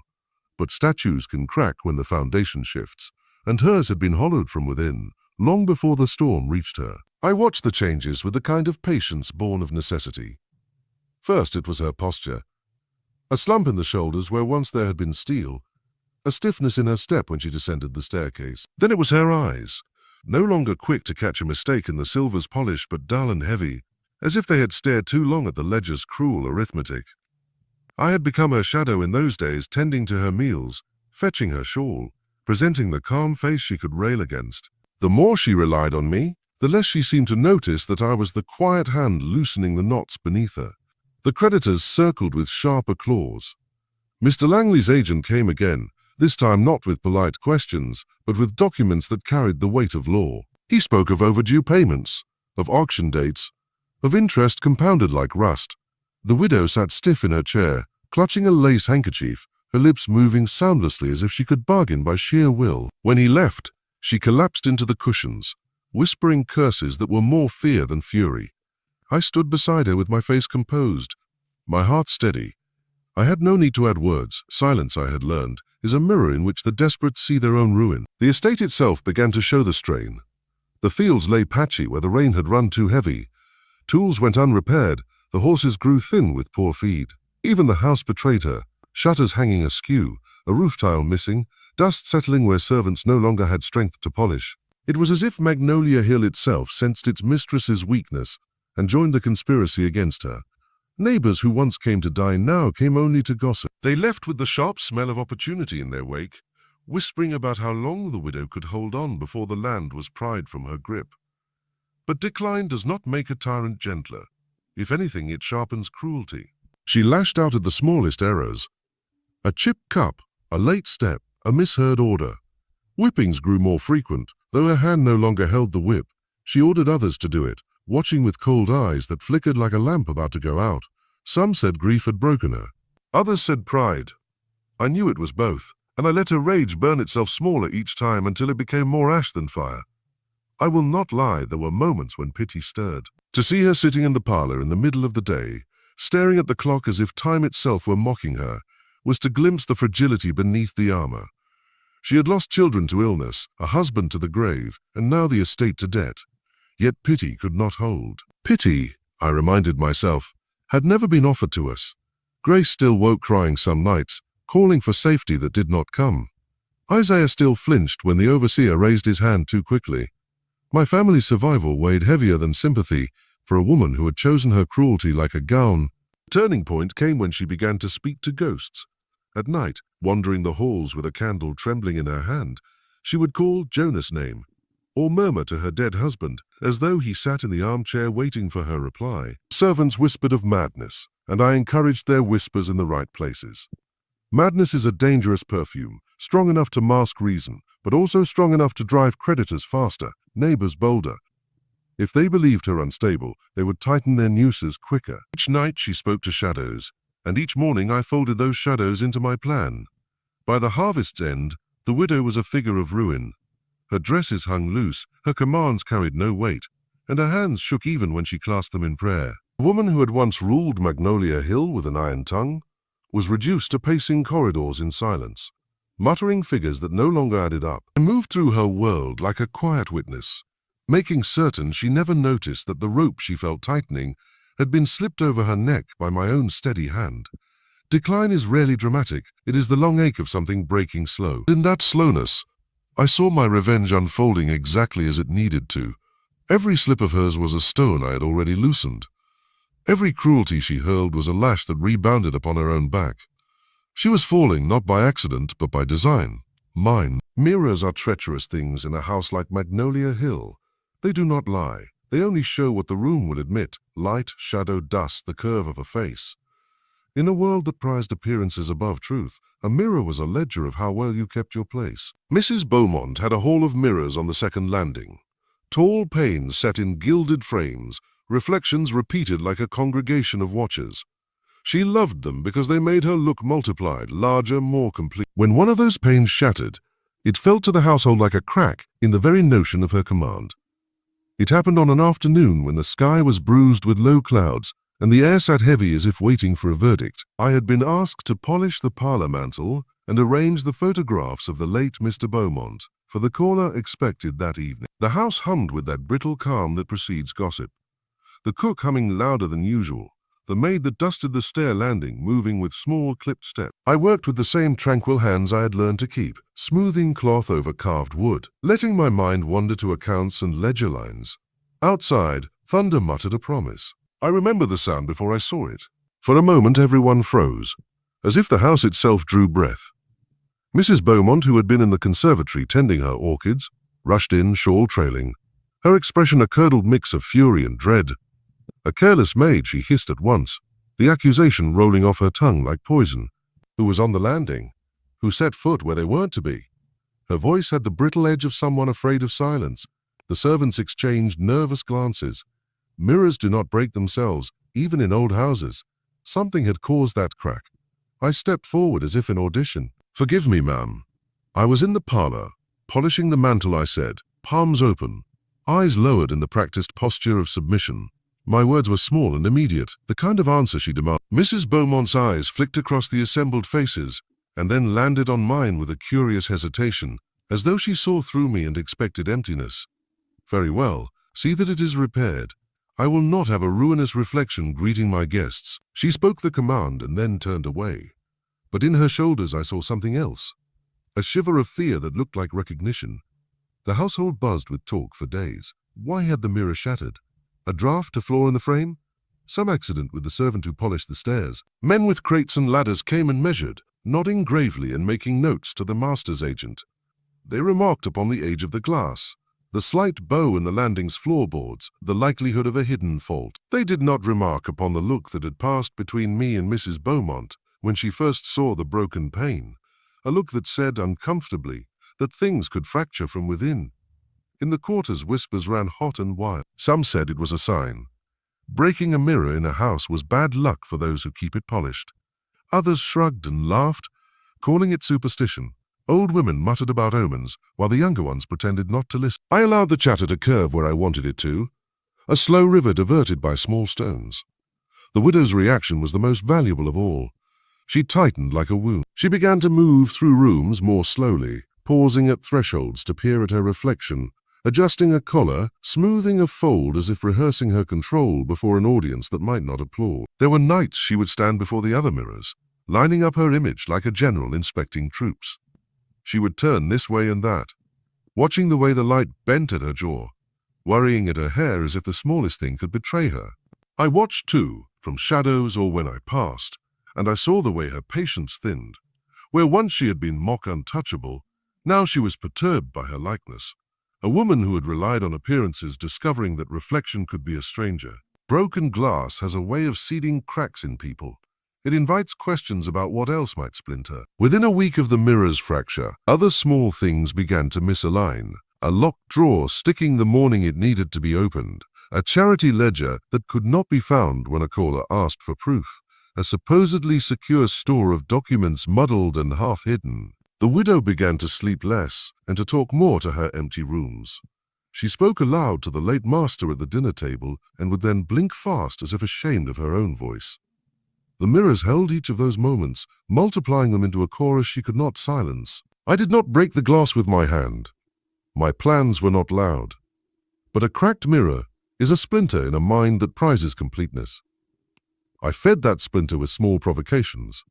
But statues can crack when the foundation shifts, and hers had been hollowed from within, long before the storm reached her. I watched the changes with the kind of patience born of necessity. First it was her posture. A slump in the shoulders where once there had been steel, a stiffness in her step when she descended the staircase. Then it was her eyes, no longer quick to catch a mistake in the silver's polish but dull and heavy, as if they had stared too long at the ledger's cruel arithmetic. I had become her shadow in those days, tending to her meals, fetching her shawl, presenting the calm face she could rail against. The more she relied on me, the less she seemed to notice that I was the quiet hand loosening the knots beneath her. The creditors circled with sharper claws. Mr. Langley's agent came again, this time not with polite questions, but with documents that carried the weight of law. He spoke of overdue payments, of auction dates, of interest compounded like rust. The widow sat stiff in her chair, clutching a lace handkerchief, her lips moving soundlessly as if she could bargain by sheer will. When he left, she collapsed into the cushions, whispering curses that were more fear than fury. I stood beside her with my face composed, my heart steady. I had no need to add words. Silence, I had learned, is a mirror in which the desperate see their own ruin. The estate itself began to show the strain. The fields lay patchy where the rain had run too heavy. Tools went unrepaired. The horses grew thin with poor feed. Even the house betrayed her, shutters hanging askew, a roof tile missing, dust settling where servants no longer had strength to polish. It was as if Magnolia Hill itself sensed its mistress's weakness and joined the conspiracy against her. Neighbors who once came to dine now came only to gossip. They left with the sharp smell of opportunity in their wake, whispering about how long the widow could hold on before the land was pried from her grip. But decline does not make a tyrant gentler. If anything, it sharpens cruelty. She lashed out at the smallest errors. A chipped cup, a late step, a misheard order. Whippings grew more frequent, though her hand no longer held the whip. She ordered others to do it, watching with cold eyes that flickered like a lamp about to go out. Some said grief had broken her. Others said pride. I knew it was both, and I let her rage burn itself smaller each time until it became more ash than fire. I will not lie, there were moments when pity stirred. To see her sitting in the parlor in the middle of the day, staring at the clock as if time itself were mocking her, was to glimpse the fragility beneath the armor. She had lost children to illness, a husband to the grave, and now the estate to debt. Yet pity could not hold. Pity, I reminded myself, had never been offered to us. Grace still woke crying some nights, calling for safety that did not come. Isaiah still flinched when the overseer raised his hand too quickly. My family's survival weighed heavier than sympathy for a woman who had chosen her cruelty like a gown. The turning point came when she began to speak to ghosts. At night, wandering the halls with a candle trembling in her hand, she would call Jonah's name, or murmur to her dead husband, as though he sat in the armchair waiting for her reply. Servants whispered of madness, and I encouraged their whispers in the right places. Madness is a dangerous perfume, strong enough to mask reason, but also strong enough to drive creditors faster, neighbors bolder. If they believed her unstable, they would tighten their nooses quicker. Each night she spoke to shadows, and each morning I folded those shadows into my plan. By the harvest's end, The widow was a figure of ruin. Her dresses hung loose, her commands carried no weight, and her hands shook even when she clasped them in prayer. The woman who had once ruled Magnolia Hill with an iron tongue was reduced to pacing corridors in silence, muttering figures that no longer added up. I moved through her world like a quiet witness, making certain she never noticed that the rope she felt tightening had been slipped over her neck by my own steady hand. Decline is rarely dramatic, it is the long ache of something breaking slow. In that slowness, I saw my revenge unfolding exactly as it needed to. Every slip of hers was a stone I had already loosened. Every cruelty she hurled was a lash that rebounded upon her own back. She was falling not by accident, but by design. Mine. Mirrors are treacherous things in a house like Magnolia Hill. They do not lie. They only show what the room will admit: light, shadow, dust, the curve of a face. In a world that prized appearances above truth, a mirror was a ledger of how well you kept your place. Mrs. Beaumont had a hall of mirrors on the second landing. Tall panes set in gilded frames, reflections repeated like a congregation of watchers. She loved them because they made her look multiplied, larger, more complete. When one of those panes shattered, it felt to the household like a crack in the very notion of her command. It happened on an afternoon when the sky was bruised with low clouds, and the air sat heavy as if waiting for a verdict. I had been asked to polish the parlor mantel and arrange the photographs of the late Mr. Beaumont for the caller expected that evening. The house hummed with that brittle calm that precedes gossip. The cook humming louder than usual, the maid that dusted the stair landing moving with small clipped steps. I worked with the same tranquil hands I had learned to keep, smoothing cloth over carved wood, letting my mind wander to accounts and ledger lines. Outside, thunder muttered a promise. I remember the sound before I saw it. For a moment everyone froze, as if the house itself drew breath. Mrs. Beaumont, who had been in the conservatory tending her orchids, rushed in, shawl trailing, her expression a curdled mix of fury and dread. A careless maid, she hissed at once, the accusation rolling off her tongue like poison. Who was on the landing? Who set foot where they weren't to be? Her voice had the brittle edge of someone afraid of silence. The servants exchanged nervous glances. Mirrors do not break themselves, even in old houses. Something had caused that crack. I stepped forward as if in audition. "Forgive me, ma'am." I was in the parlor, polishing the mantel, I said, palms open, eyes lowered in the practiced posture of submission. My words were small and immediate, the kind of answer she demanded. Mrs. Beaumont's eyes flicked across the assembled faces, and then landed on mine with a curious hesitation, as though she saw through me and expected emptiness. "Very well, see that it is repaired. I will not have a ruinous reflection greeting my guests." She spoke the command and then turned away. But in her shoulders I saw something else, a shiver of fear that looked like recognition. The household buzzed with talk for days. Why had the mirror shattered? A draught, a flaw in the frame? Some accident with the servant who polished the stairs. Men with crates and ladders came and measured, nodding gravely and making notes to the master's agent. They remarked upon the age of the glass, the slight bow in the landing's floorboards, the likelihood of a hidden fault. They did not remark upon the look that had passed between me and Mrs. Beaumont when she first saw the broken pane, a look that said uncomfortably that things could fracture from within. In the quarters, whispers ran hot and wild. Some said it was a sign. Breaking a mirror in a house was bad luck for those who keep it polished. Others shrugged and laughed, calling it superstition. Old women muttered about omens, while the younger ones pretended not to listen. I allowed the chatter to curve where I wanted it to, a slow river diverted by small stones. The widow's reaction was the most valuable of all. She tightened like a wound. She began to move through rooms more slowly, pausing at thresholds to peer at her reflection, adjusting a collar, smoothing a fold as if rehearsing her control before an audience that might not applaud. There were nights she would stand before the other mirrors, lining up her image like a general inspecting troops. She would turn this way and that, watching the way the light bent at her jaw, worrying at her hair as if the smallest thing could betray her. I watched too, from shadows or when I passed, and I saw the way her patience thinned. Where once she had been mock untouchable, now she was perturbed by her likeness. A woman who had relied on appearances, discovering that reflection could be a stranger. Broken glass has a way of seeding cracks in people. It invites questions about what else might splinter. Within a week of the mirror's fracture, other small things began to misalign. A locked drawer sticking the morning it needed to be opened. A charity ledger that could not be found when a caller asked for proof. A supposedly secure store of documents muddled and half hidden. The widow began to sleep less and to talk more to her empty rooms. She spoke aloud to the late master at the dinner table and would then blink fast as if ashamed of her own voice. The mirrors held each of those moments, multiplying them into a chorus she could not silence. I did not break the glass with my hand. My plans were not loud. But a cracked mirror is a splinter in a mind that prizes completeness. I fed that splinter with small provocations.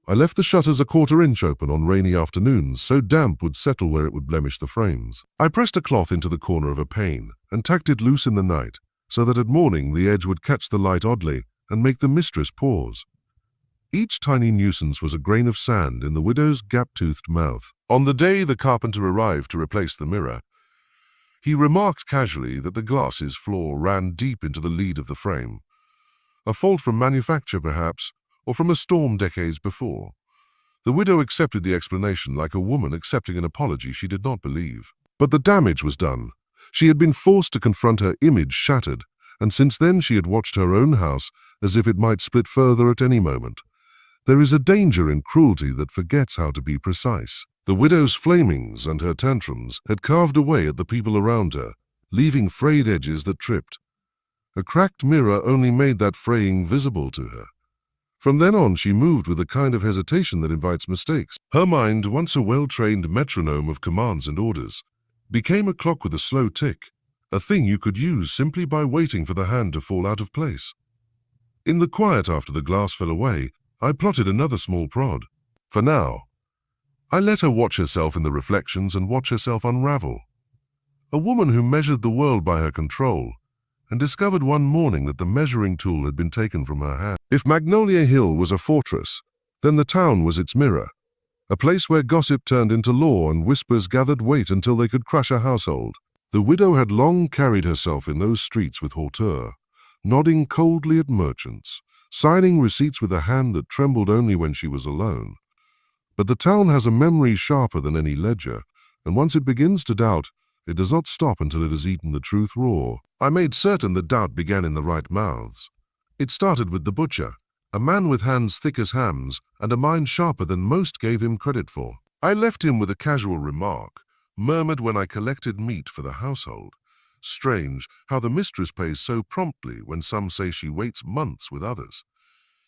I left the shutters a quarter-inch open on rainy afternoons, so damp would settle where it would blemish the frames. I pressed a cloth into the corner of a pane and tacked it loose in the night, so that at morning the edge would catch the light oddly and make the mistress pause. Each tiny nuisance was a grain of sand in the widow's gap-toothed mouth. On the day the carpenter arrived to replace the mirror, he remarked casually that the glass's flaw ran deep into the lead of the frame. A fault from manufacture, perhaps, or from a storm decades before. The widow accepted the explanation like a woman accepting an apology she did not believe. But the damage was done. She had been forced to confront her image shattered, and since then she had watched her own house as if it might split further at any moment. There is a danger in cruelty that forgets how to be precise. The widow's flamings and her tantrums had carved away at the people around her, leaving frayed edges that tripped. A cracked mirror only made that fraying visible to her. From then on, she moved with a kind of hesitation that invites mistakes. Her mind, once a well-trained metronome of commands and orders, became a clock with a slow tick, a thing you could use simply by waiting for the hand to fall out of place. In the quiet after the glass fell away, I plotted another small prod. For now, I let her watch herself in the reflections and watch herself unravel. A woman who measured the world by her control, and discovered one morning that the measuring tool had been taken from her hand. If Magnolia Hill was a fortress, then the town was its mirror, a place where gossip turned into law and whispers gathered weight until they could crush a household. The widow had long carried herself in those streets with hauteur, nodding coldly at merchants, signing receipts with a hand that trembled only when she was alone. But the town has a memory sharper than any ledger, and once it begins to doubt, it does not stop until it has eaten the truth raw. I made certain that doubt began in the right mouths. It started with the butcher, a man with hands thick as hams and a mind sharper than most gave him credit for. I left him with a casual remark, murmured when I collected meat for the household. Strange how the mistress pays so promptly when some say she waits months with others.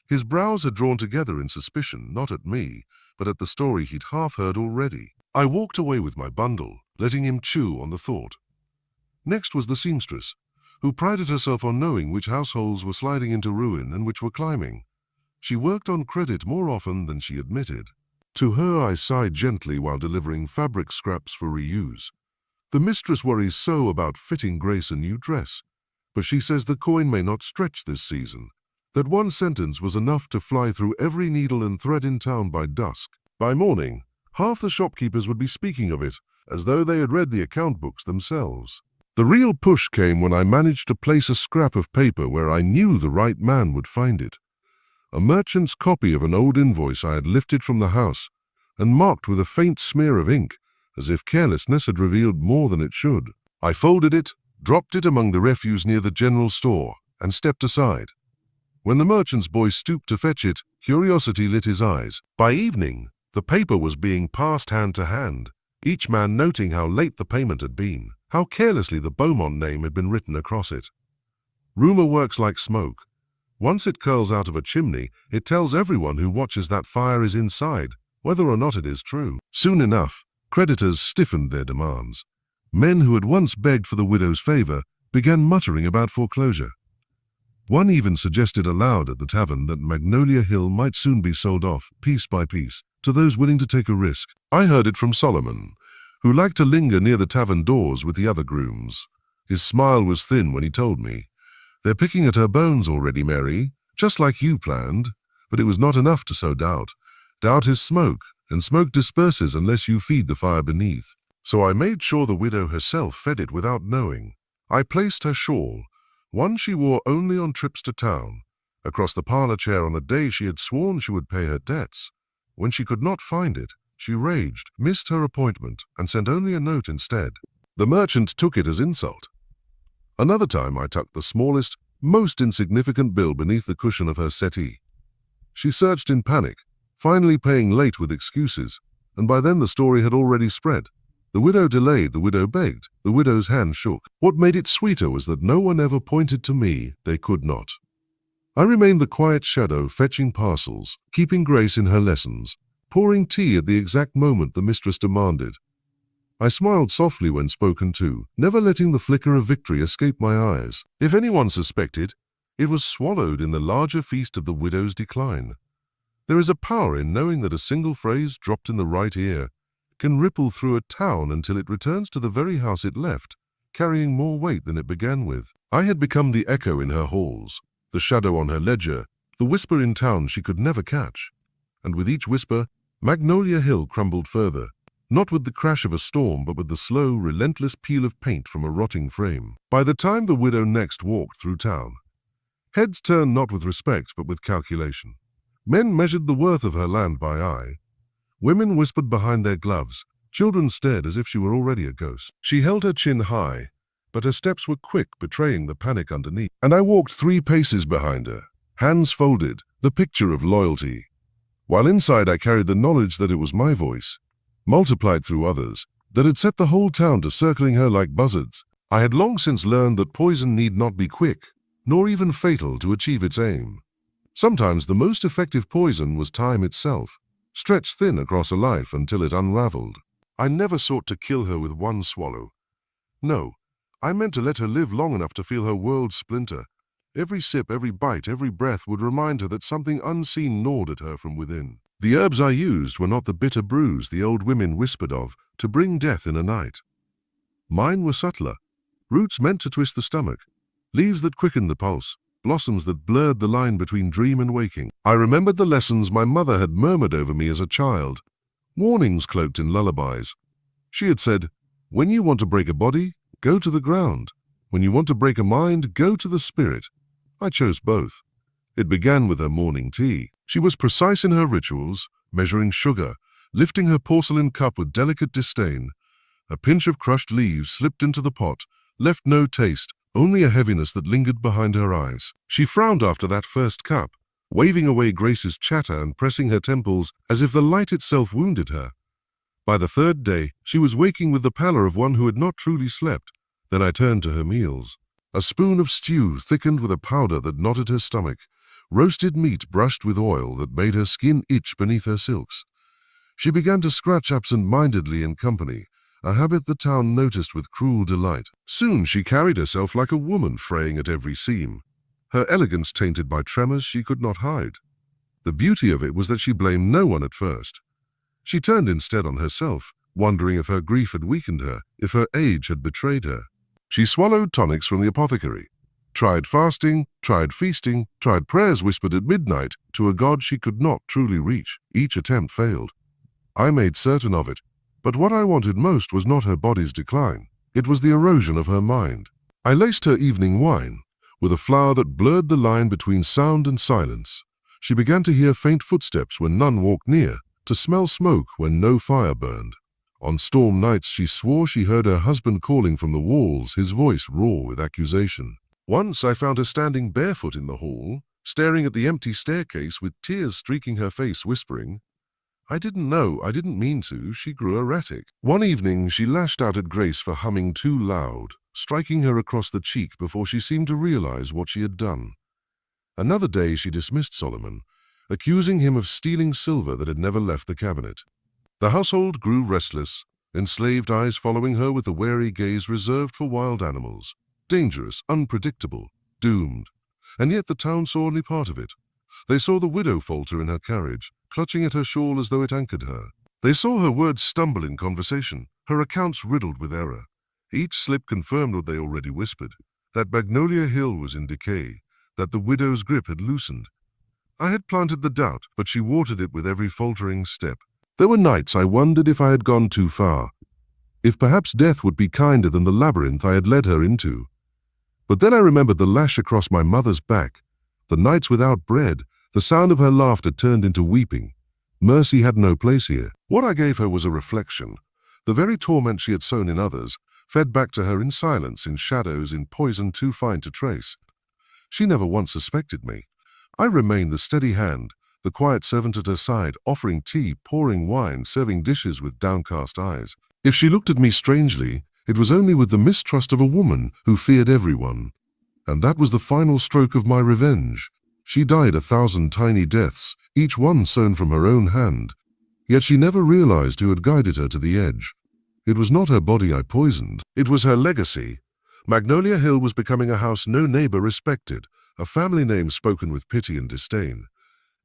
His brows had drawn together in suspicion, not at me, but at the story he'd half heard already. I walked away with my bundle, letting him chew on the thought. Next was the seamstress, who prided herself on knowing which households were sliding into ruin and which were climbing. She worked on credit more often than she admitted. To her I sighed gently while delivering fabric scraps for reuse. The mistress worries so about fitting Grace a new dress, but she says the coin may not stretch this season. That one sentence was enough to fly through every needle and thread in town by dusk. By morning, half the shopkeepers would be speaking of it, as though they had read the account books themselves. The real push came when I managed to place a scrap of paper where I knew the right man would find it. A merchant's copy of an old invoice I had lifted from the house and marked with a faint smear of ink, as if carelessness had revealed more than it should. I folded it, dropped it among the refuse near the general store, and stepped aside. When the merchant's boy stooped to fetch it, curiosity lit his eyes. By evening, the paper was being passed hand to hand, each man noting how late the payment had been, how carelessly the Beaumont name had been written across it. Rumor works like smoke. Once it curls out of a chimney, it tells everyone who watches that fire is inside, whether or not it is true. Soon enough, creditors stiffened their demands. Men who had once begged for the widow's favor began muttering about foreclosure. One even suggested aloud at the tavern that Magnolia Hill might soon be sold off, piece by piece, to those willing to take a risk. I heard it from Solomon, who liked to linger near the tavern doors with the other grooms. His smile was thin when he told me, "They're picking at her bones already, Mary, just like you planned." But it was not enough to sow doubt. Doubt is smoke, and smoke disperses unless you feed the fire beneath. So I made sure the widow herself fed it without knowing. I placed her shawl, one she wore only on trips to town, across the parlor chair on a day she had sworn she would pay her debts. When she could not find it, she raged, missed her appointment, and sent only a note instead. The merchant took it as insult. Another time I tucked the smallest, most insignificant bill beneath the cushion of her settee. She searched in panic, finally paying late with excuses. and by then the story had already spread. The widow delayed, the widow begged, the widow's hand shook. What made it sweeter was that no one ever pointed to me, they could not. I remained the quiet shadow, fetching parcels, keeping Grace in her lessons, pouring tea at the exact moment the mistress demanded. I smiled softly when spoken to, never letting the flicker of victory escape my eyes. If anyone suspected, it was swallowed in the larger feast of the widow's decline. There is a power in knowing that a single phrase dropped in the right ear can ripple through a town until it returns to the very house it left, carrying more weight than it began with. I had become the echo in her halls, the shadow on her ledger, the whisper in town she could never catch. And with each whisper, Magnolia Hill crumbled further, not with the crash of a storm, but with the slow, relentless peel of paint from a rotting frame. By the time the widow next walked through town, heads turned not with respect, but with calculation. Men measured the worth of her land by eye. Women whispered behind their gloves. Children stared as if she were already a ghost. She held her chin high, but her steps were quick, betraying the panic underneath. And I walked 3 paces behind her, hands folded, the picture of loyalty. While inside I carried the knowledge that it was my voice, multiplied through others, that had set the whole town to circling her like buzzards. I had long since learned that poison need not be quick, nor even fatal, to achieve its aim. Sometimes the most effective poison was time itself, stretched thin across a life until it unraveled. I never sought to kill her with one swallow. No, I meant to let her live long enough to feel her world splinter. Every sip, every bite, every breath would remind her that something unseen gnawed at her from within. The herbs I used were not the bitter brews the old women whispered of to bring death in a night. Mine were subtler, roots meant to twist the stomach, leaves that quickened the pulse, blossoms that blurred the line between dream and waking. I remembered the lessons my mother had murmured over me as a child, warnings cloaked in lullabies. She had said, when you want to break a body, go to the ground. When you want to break a mind, go to the spirit. I chose both. It began with her morning tea. She was precise in her rituals, measuring sugar, lifting her porcelain cup with delicate disdain. A pinch of crushed leaves slipped into the pot, left no taste, only a heaviness that lingered behind her eyes. She frowned after that first cup, waving away Grace's chatter and pressing her temples as if the light itself wounded her. By the 3rd day, she was waking with the pallor of one who had not truly slept. Then I turned to her meals. A spoon of stew thickened with a powder that knotted her stomach, roasted meat brushed with oil that made her skin itch beneath her silks. She began to scratch absent-mindedly in company, a habit the town noticed with cruel delight. Soon she carried herself like a woman fraying at every seam, her elegance tainted by tremors she could not hide. The beauty of it was that she blamed no one at first. She turned instead on herself, wondering if her grief had weakened her, if her age had betrayed her. She swallowed tonics from the apothecary, tried fasting, tried feasting, tried prayers whispered at midnight to a god she could not truly reach. Each attempt failed. I made certain of it, but what I wanted most was not her body's decline. It was the erosion of her mind. I laced her evening wine with a flower that blurred the line between sound and silence. She began to hear faint footsteps when none walked near, to smell smoke when no fire burned. On storm nights she swore she heard her husband calling from the walls, his voice raw with accusation. Once I found her standing barefoot in the hall, staring at the empty staircase with tears streaking her face, whispering, I didn't know, I didn't mean to, she grew erratic. One evening she lashed out at Grace for humming too loud, striking her across the cheek before she seemed to realize what she had done. Another day she dismissed Solomon, accusing him of stealing silver that had never left the cabinet. The household grew restless, enslaved eyes following her with a wary gaze reserved for wild animals. Dangerous, unpredictable, doomed. And yet the town saw only part of it. They saw the widow falter in her carriage, clutching at her shawl as though it anchored her. They saw her words stumble in conversation, her accounts riddled with error. Each slip confirmed what they already whispered, that Magnolia Hill was in decay, that the widow's grip had loosened. I had planted the doubt, but she watered it with every faltering step. There were nights I wondered if I had gone too far, if perhaps death would be kinder than the labyrinth I had led her into. But then I remembered the lash across my mother's back, the nights without bread, the sound of her laughter turned into weeping. Mercy had no place here. What I gave her was a reflection. The very torment she had sown in others fed back to her in silence, in shadows, in poison too fine to trace. She never once suspected me. I remained the steady hand, the quiet servant at her side, offering tea, pouring wine, serving dishes with downcast eyes. If she looked at me strangely, it was only with the mistrust of a woman who feared everyone. And that was the final stroke of my revenge. She died 1,000 tiny deaths, each one sown from her own hand. Yet she never realized who had guided her to the edge. It was not her body I poisoned. It was her legacy. Magnolia Hill was becoming a house no neighbor respected, a family name spoken with pity and disdain.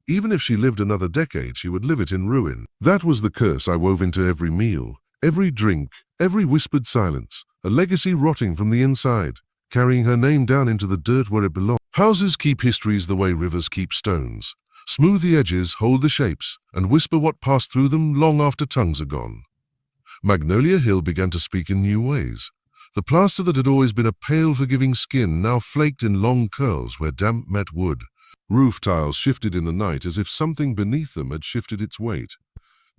Even if she lived another decade, she would live it in ruin. That was the curse I wove into every meal, every drink, every whispered silence, a legacy rotting from the inside, carrying her name down into the dirt where it belonged. Houses keep histories the way rivers keep stones. Smooth the edges, hold the shapes, and whisper what passed through them long after tongues are gone. Magnolia Hill began to speak in new ways. The plaster that had always been a pale, forgiving skin now flaked in long curls where damp met wood. Roof tiles shifted in the night as if something beneath them had shifted its weight.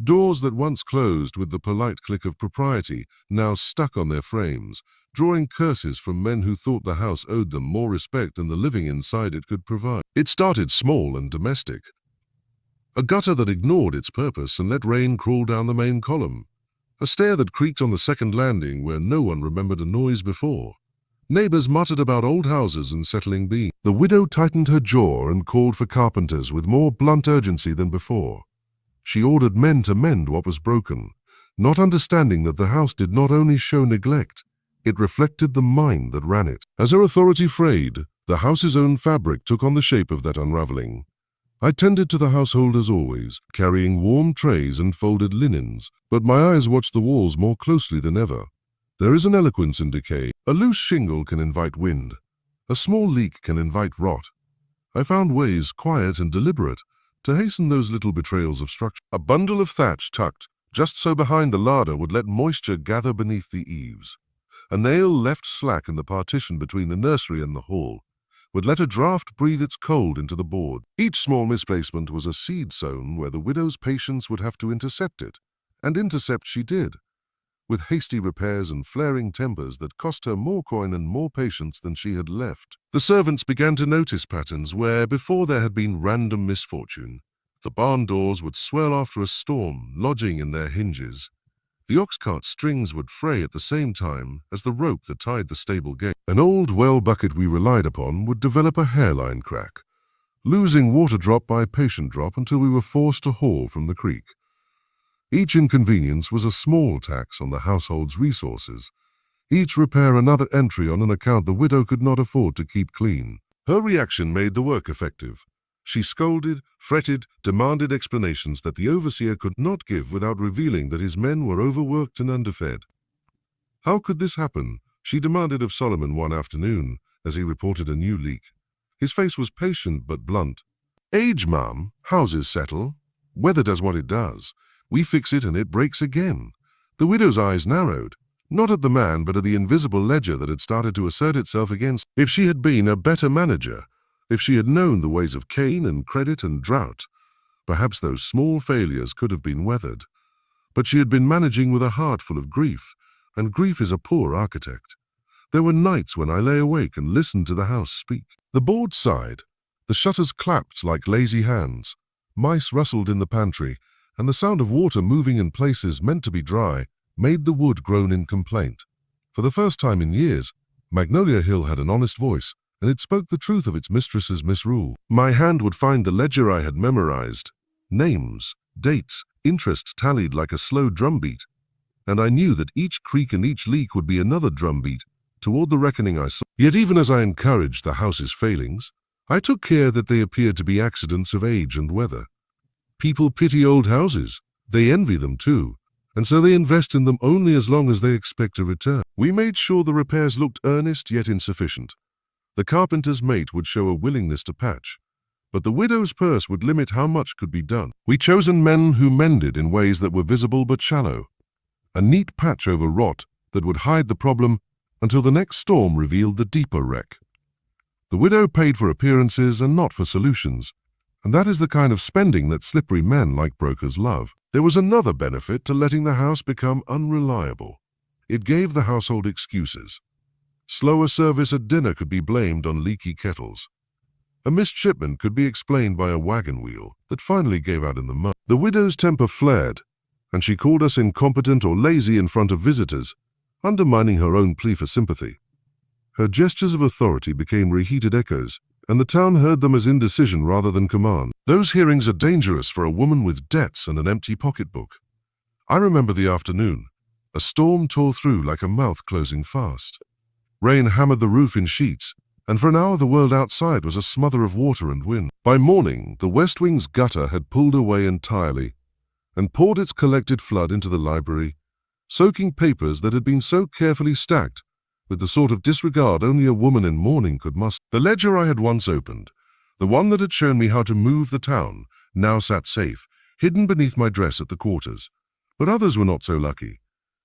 Doors that once closed with the polite click of propriety now stuck on their frames, drawing curses from men who thought the house owed them more respect than the living inside it could provide. It started small and domestic. A gutter that ignored its purpose and let rain crawl down the main column. A stair that creaked on the second landing where no one remembered a noise before. Neighbors muttered about old houses and settling beams. The widow tightened her jaw and called for carpenters with more blunt urgency than before. She ordered men to mend what was broken, not understanding that the house did not only show neglect, it reflected the mind that ran it. As her authority frayed, the house's own fabric took on the shape of that unraveling. I tended to the household as always, carrying warm trays and folded linens, but my eyes watched the walls more closely than ever. There is an eloquence in decay. A loose shingle can invite wind. A small leak can invite rot. I found ways, quiet and deliberate, to hasten those little betrayals of structure. A bundle of thatch tucked just so behind the larder would let moisture gather beneath the eaves. A nail left slack in the partition between the nursery and the hall would let a draught breathe its cold into the board. Each small misplacement was a seed sown where the widow's patience would have to intercept it, and intercept she did, with hasty repairs and flaring tempers that cost her more coin and more patience than she had left. The servants began to notice patterns where before there had been random misfortune. The barn doors would swell after a storm, lodging in their hinges. The ox cart strings would fray at the same time as the rope that tied the stable gate. An old well bucket we relied upon would develop a hairline crack, losing water drop by patient drop until we were forced to haul from the creek. Each inconvenience was a small tax on the household's resources, each repair another entry on an account the widow could not afford to keep clean. Her reaction made the work effective. She scolded, fretted, demanded explanations that the overseer could not give without revealing that his men were overworked and underfed. How could this happen? She demanded of Solomon one afternoon as he reported a new leak. His face was patient but blunt. Age, ma'am. Houses settle. Weather does what it does. We fix it and it breaks again. The widow's eyes narrowed, not at the man but at the invisible ledger that had started to assert itself against. If she had been a better manager, if she had known the ways of Cain and credit and drought, perhaps those small failures could have been weathered. But she had been managing with a heart full of grief, and grief is a poor architect. There were nights when I lay awake and listened to the house speak. The board sighed, the shutters clapped like lazy hands, mice rustled in the pantry, and the sound of water moving in places meant to be dry made the wood groan in complaint. For the first time in years, Magnolia Hill had an honest voice, and it spoke the truth of its mistress's misrule. My hand would find the ledger I had memorized, names, dates, interests tallied like a slow drumbeat, and I knew that each creak and each leak would be another drumbeat toward the reckoning I saw. Yet even as I encouraged the house's failings, I took care that they appeared to be accidents of age and weather. People pity old houses. They envy them too, and so they invest in them only as long as they expect a return. We made sure the repairs looked earnest yet insufficient. The carpenter's mate would show a willingness to patch, but the widow's purse would limit how much could be done. We chosen men who mended in ways that were visible but shallow, a neat patch over rot that would hide the problem until the next storm revealed the deeper wreck. The widow paid for appearances and not for solutions, and that is the kind of spending that slippery men like brokers love. There was another benefit to letting the house become unreliable. It gave the household excuses. Slower service at dinner could be blamed on leaky kettles. A missed shipment could be explained by a wagon wheel that finally gave out in the mud. The widow's temper flared, and she called us incompetent or lazy in front of visitors, undermining her own plea for sympathy. Her gestures of authority became reheated echoes, and the town heard them as indecision rather than command. Those hearings are dangerous for a woman with debts and an empty pocketbook. I remember the afternoon. A storm tore through like a mouth closing fast. Rain hammered the roof in sheets, and for an hour the world outside was a smother of water and wind. By morning, the West Wing's gutter had pulled away entirely and poured its collected flood into the library, soaking papers that had been so carefully stacked with the sort of disregard only a woman in mourning could muster. The ledger I had once opened, the one that had shown me how to move the town, now sat safe, hidden beneath my dress at the quarters. But others were not so lucky.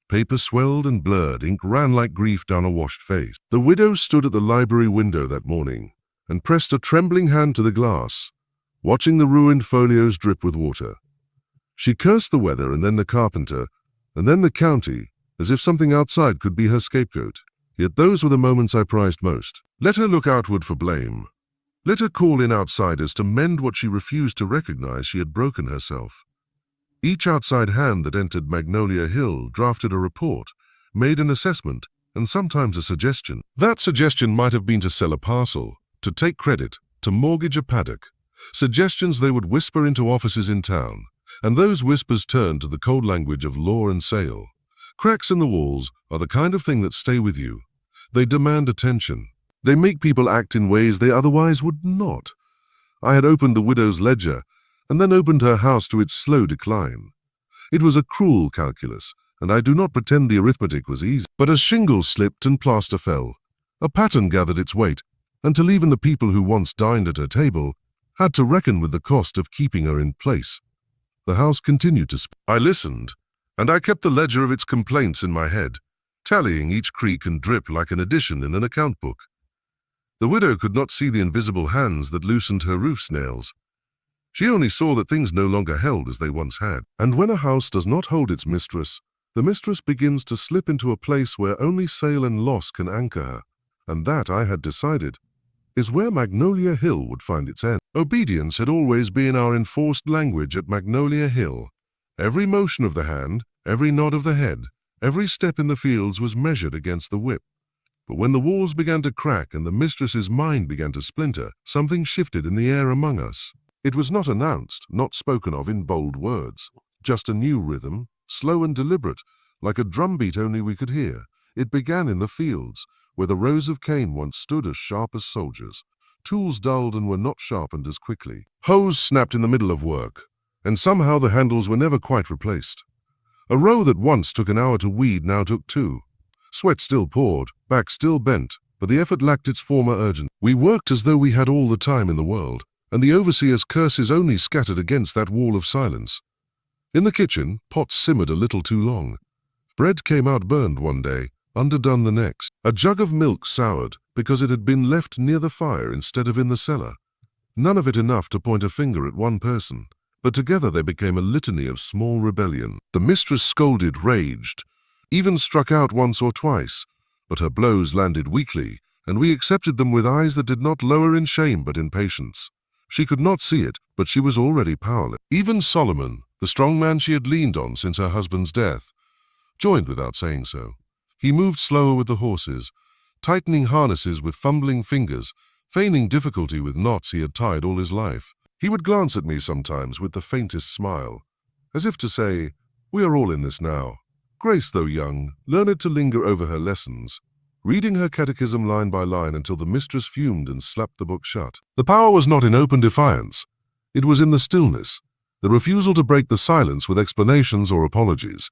Paper swelled and blurred, ink ran like grief down a washed face. The widow stood at the library window that morning and pressed a trembling hand to the glass, watching the ruined folios drip with water. She cursed the weather and then the carpenter, and then the county, as if something outside could be her scapegoat. Yet those were the moments I prized most. Let her look outward for blame. Let her call in outsiders to mend what she refused to recognize she had broken herself. Each outside hand that entered Magnolia Hill drafted a report, made an assessment, and sometimes a suggestion. That suggestion might have been to sell a parcel, to take credit, to mortgage a paddock. Suggestions they would whisper into offices in town, and those whispers turned to the cold language of law and sale. Cracks in the walls are the kind of thing that stay with you. They demand attention. They make people act in ways they otherwise would not. I had opened the widow's ledger, and then opened her house to its slow decline. It was a cruel calculus, and I do not pretend the arithmetic was easy. But as shingles slipped and plaster fell, a pattern gathered its weight, until even the people who once dined at her table had to reckon with the cost of keeping her in place. The house continued to speak. I listened, and I kept the ledger of its complaints in my head, tallying each creak and drip like an addition in an account book. The widow could not see the invisible hands that loosened her roof snails. She only saw that things no longer held as they once had. And when a house does not hold its mistress, the mistress begins to slip into a place where only sale and loss can anchor her. And that, I had decided, is where Magnolia Hill would find its end. Obedience had always been our enforced language at Magnolia Hill. Every motion of the hand, every nod of the head, every step in the fields was measured against the whip. But when the walls began to crack and the mistress's mind began to splinter, something shifted in the air among us. It was not announced, not spoken of in bold words, just a new rhythm, slow and deliberate, like a drumbeat only we could hear. It began in the fields, where the rows of cane once stood as sharp as soldiers. Tools dulled and were not sharpened as quickly. Hoes snapped in the middle of work, and somehow the handles were never quite replaced. A row that once took an hour to weed now took 2. Sweat still poured, back still bent, but the effort lacked its former urgency. We worked as though we had all the time in the world, and the overseer's curses only scattered against that wall of silence. In the kitchen, pots simmered a little too long. Bread came out burned one day, underdone the next. A jug of milk soured because it had been left near the fire instead of in the cellar. None of it enough to point a finger at one person, but together they became a litany of small rebellion. The mistress scolded, raged, even struck out once or twice, but her blows landed weakly, and we accepted them with eyes that did not lower in shame but in patience. She could not see it, but she was already powerless. Even Solomon, the strong man she had leaned on since her husband's death, joined without saying so. He moved slower with the horses, tightening harnesses with fumbling fingers, feigning difficulty with knots he had tied all his life. He would glance at me sometimes with the faintest smile, as if to say, "We are all in this now." Grace, though young, learned to linger over her lessons, reading her catechism line by line until the mistress fumed and slapped the book shut. The power was not in open defiance. It was in the stillness, the refusal to break the silence with explanations or apologies.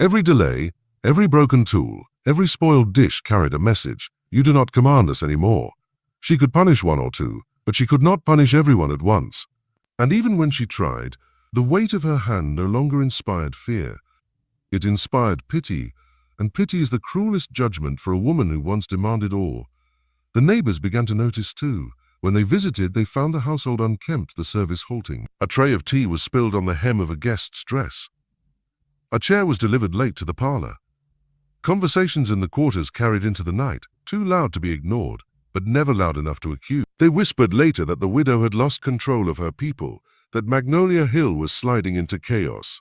Every delay, every broken tool, every spoiled dish carried a message. You do not command us anymore. She could punish one or two, but she could not punish everyone at once. And even when she tried, the weight of her hand no longer inspired fear. It inspired pity, and pity is the cruelest judgment for a woman who once demanded all. The neighbors began to notice too. When they visited, they found the household unkempt, the service halting. A tray of tea was spilled on the hem of a guest's dress. A chair was delivered late to the parlor. Conversations in the quarters carried into the night, too loud to be ignored. but never loud enough to accuse. They whispered later that the widow had lost control of her people, that Magnolia Hill was sliding into chaos.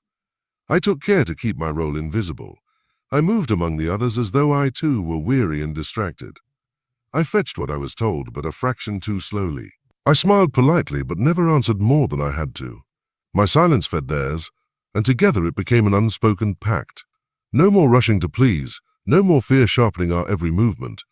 I took care to keep my role invisible. I moved among the others as though I too were weary and distracted. I fetched what I was told, but a fraction too slowly. I smiled politely, but never answered more than I had to. My silence fed theirs, and together it became an unspoken pact. No more rushing to please, no more fear sharpening our every movement.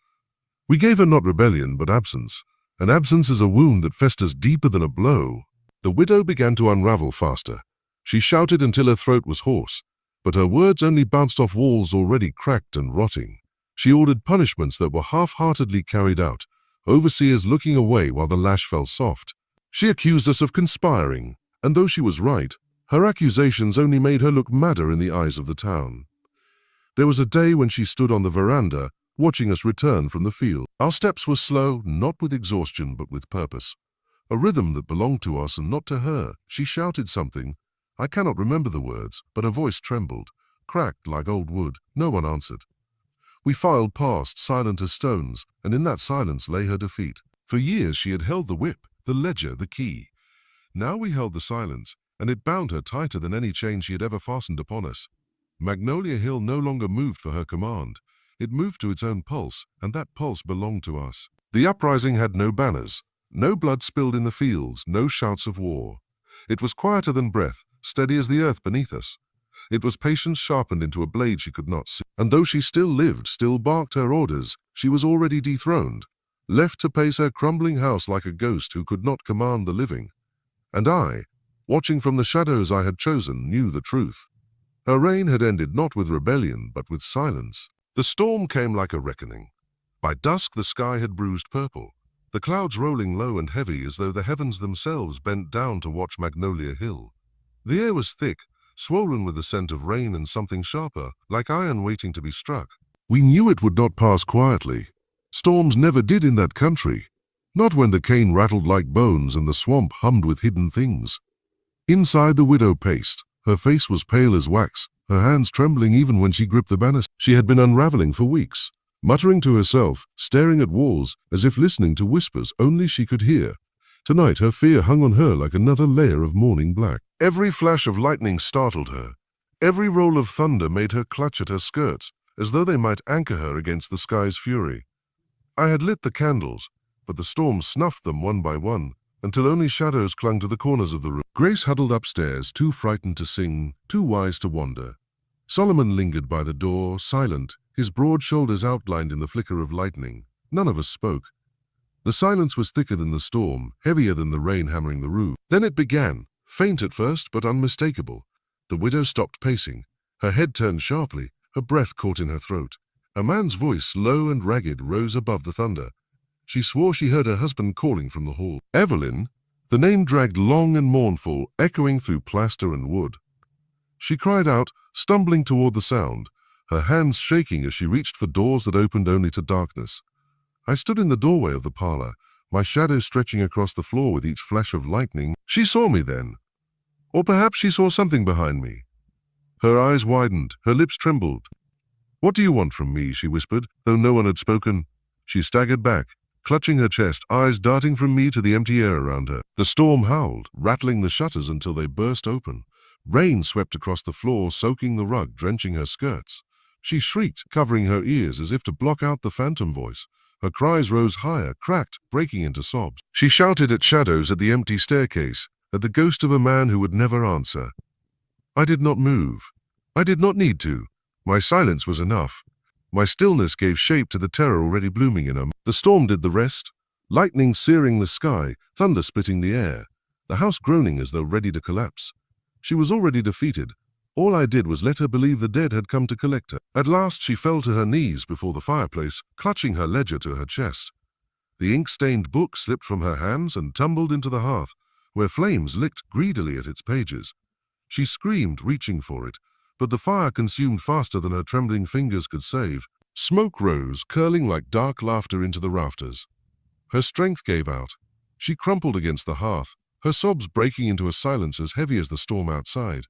We gave her not rebellion, but absence, and absence is a wound that festers deeper than a blow. The widow began to unravel faster. She shouted until her throat was hoarse, but her words only bounced off walls already cracked and rotting. She ordered punishments that were half-heartedly carried out, overseers looking away while the lash fell soft. She accused us of conspiring, and though she was right, her accusations only made her look madder in the eyes of the town. There was a day when she stood on the veranda, watching us return from the field. Our steps were slow, not with exhaustion but with purpose. A rhythm that belonged to us and not to her. She shouted something. I cannot remember the words, but her voice trembled, cracked like old wood. No one answered. We filed past, silent as stones, and in that silence lay her defeat. For years she had held the whip, the ledger, the key. Now we held the silence, and it bound her tighter than any chain she had ever fastened upon us. Magnolia Hill no longer moved for her command. It moved to its own pulse, and that pulse belonged to us. The uprising had no banners, no blood spilled in the fields, no shouts of war. It was quieter than breath, steady as the earth beneath us. It was patience sharpened into a blade she could not see. And though she still lived, still barked her orders, she was already dethroned, left to pace her crumbling house like a ghost who could not command the living. And I, watching from the shadows I had chosen, knew the truth. Her reign had ended not with rebellion, but with silence. The storm came like a reckoning. By dusk the sky had bruised purple, the clouds rolling low and heavy as though the heavens themselves bent down to watch Magnolia Hill. The air was thick, swollen with the scent of rain and something sharper, like iron waiting to be struck. We knew it would not pass quietly. Storms never did in that country, not when the cane rattled like bones and the swamp hummed with hidden things. Inside the widow paced. Her face was pale as wax, her hands trembling even when she gripped the banister. She had been unraveling for weeks, muttering to herself, staring at walls, as if listening to whispers only she could hear. Tonight her fear hung on her like another layer of morning black. Every flash of lightning startled her. Every roll of thunder made her clutch at her skirts, as though they might anchor her against the sky's fury. I had lit the candles, but the storm snuffed them one by one, until only shadows clung to the corners of the room. Grace huddled upstairs, too frightened to sing, too wise to wander. Solomon lingered by the door, silent, his broad shoulders outlined in the flicker of lightning. None of us spoke. The silence was thicker than the storm, heavier than the rain hammering the roof. Then it began, faint at first, but unmistakable. The widow stopped pacing. Her head turned sharply, her breath caught in her throat. A man's voice, low and ragged, rose above the thunder. She swore she heard her husband calling from the hall. Evelyn, the name dragged long and mournful, echoing through plaster and wood. She cried out, stumbling toward the sound, her hands shaking as she reached for doors that opened only to darkness. I stood in the doorway of the parlor, my shadow stretching across the floor with each flash of lightning. She saw me then. Or perhaps she saw something behind me. Her eyes widened, her lips trembled. "What do you want from me?" she whispered, though no one had spoken. She staggered back, clutching her chest, eyes darting from me to the empty air around her. The storm howled, rattling the shutters until they burst open. Rain swept across the floor, soaking the rug, drenching her skirts. She shrieked, covering her ears as if to block out the phantom voice. Her cries rose higher, cracked, breaking into sobs. She shouted at shadows, at the empty staircase, at the ghost of a man who would never answer. I did not move. I did not need to. My silence was enough. My stillness gave shape to the terror already blooming in her. The storm did the rest, lightning searing the sky, thunder splitting the air, the house groaning as though ready to collapse. She was already defeated. All I did was let her believe the dead had come to collect her. At last she fell to her knees before the fireplace, clutching her ledger to her chest. The ink-stained book slipped from her hands and tumbled into the hearth, where flames licked greedily at its pages. She screamed, reaching for it, but the fire consumed faster than her trembling fingers could save. Smoke rose, curling like dark laughter into the rafters. Her strength gave out. She crumpled against the hearth, her sobs breaking into a silence as heavy as the storm outside.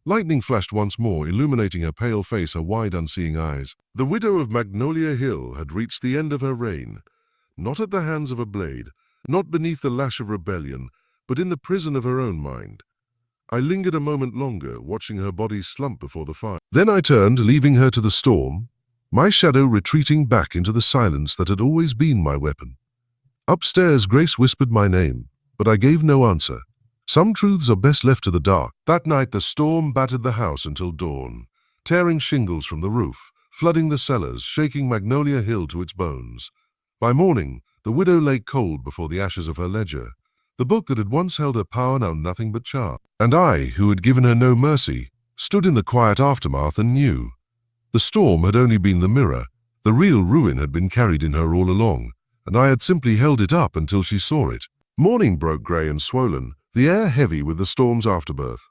Lightning flashed once more, illuminating her pale face, her wide, unseeing eyes. The widow of Magnolia Hill had reached the end of her reign. not at the hands of a blade, not beneath the lash of rebellion, but in the prison of her own mind. I lingered a moment longer, watching her body slump before the fire. Then I turned, leaving her to the storm, my shadow retreating back into the silence that had always been my weapon. Upstairs, Grace whispered my name, but I gave no answer. Some truths are best left to the dark. That night, the storm battered the house until dawn, tearing shingles from the roof, flooding the cellars, shaking Magnolia Hill to its bones. By morning, the widow lay cold before the ashes of her ledger. The book that had once held her power now nothing but charm. And I, who had given her no mercy, stood in the quiet aftermath and knew. The storm had only been the mirror. The real ruin had been carried in her all along, and I had simply held it up until she saw it. Morning broke grey and swollen, the air heavy with the storm's afterbirth.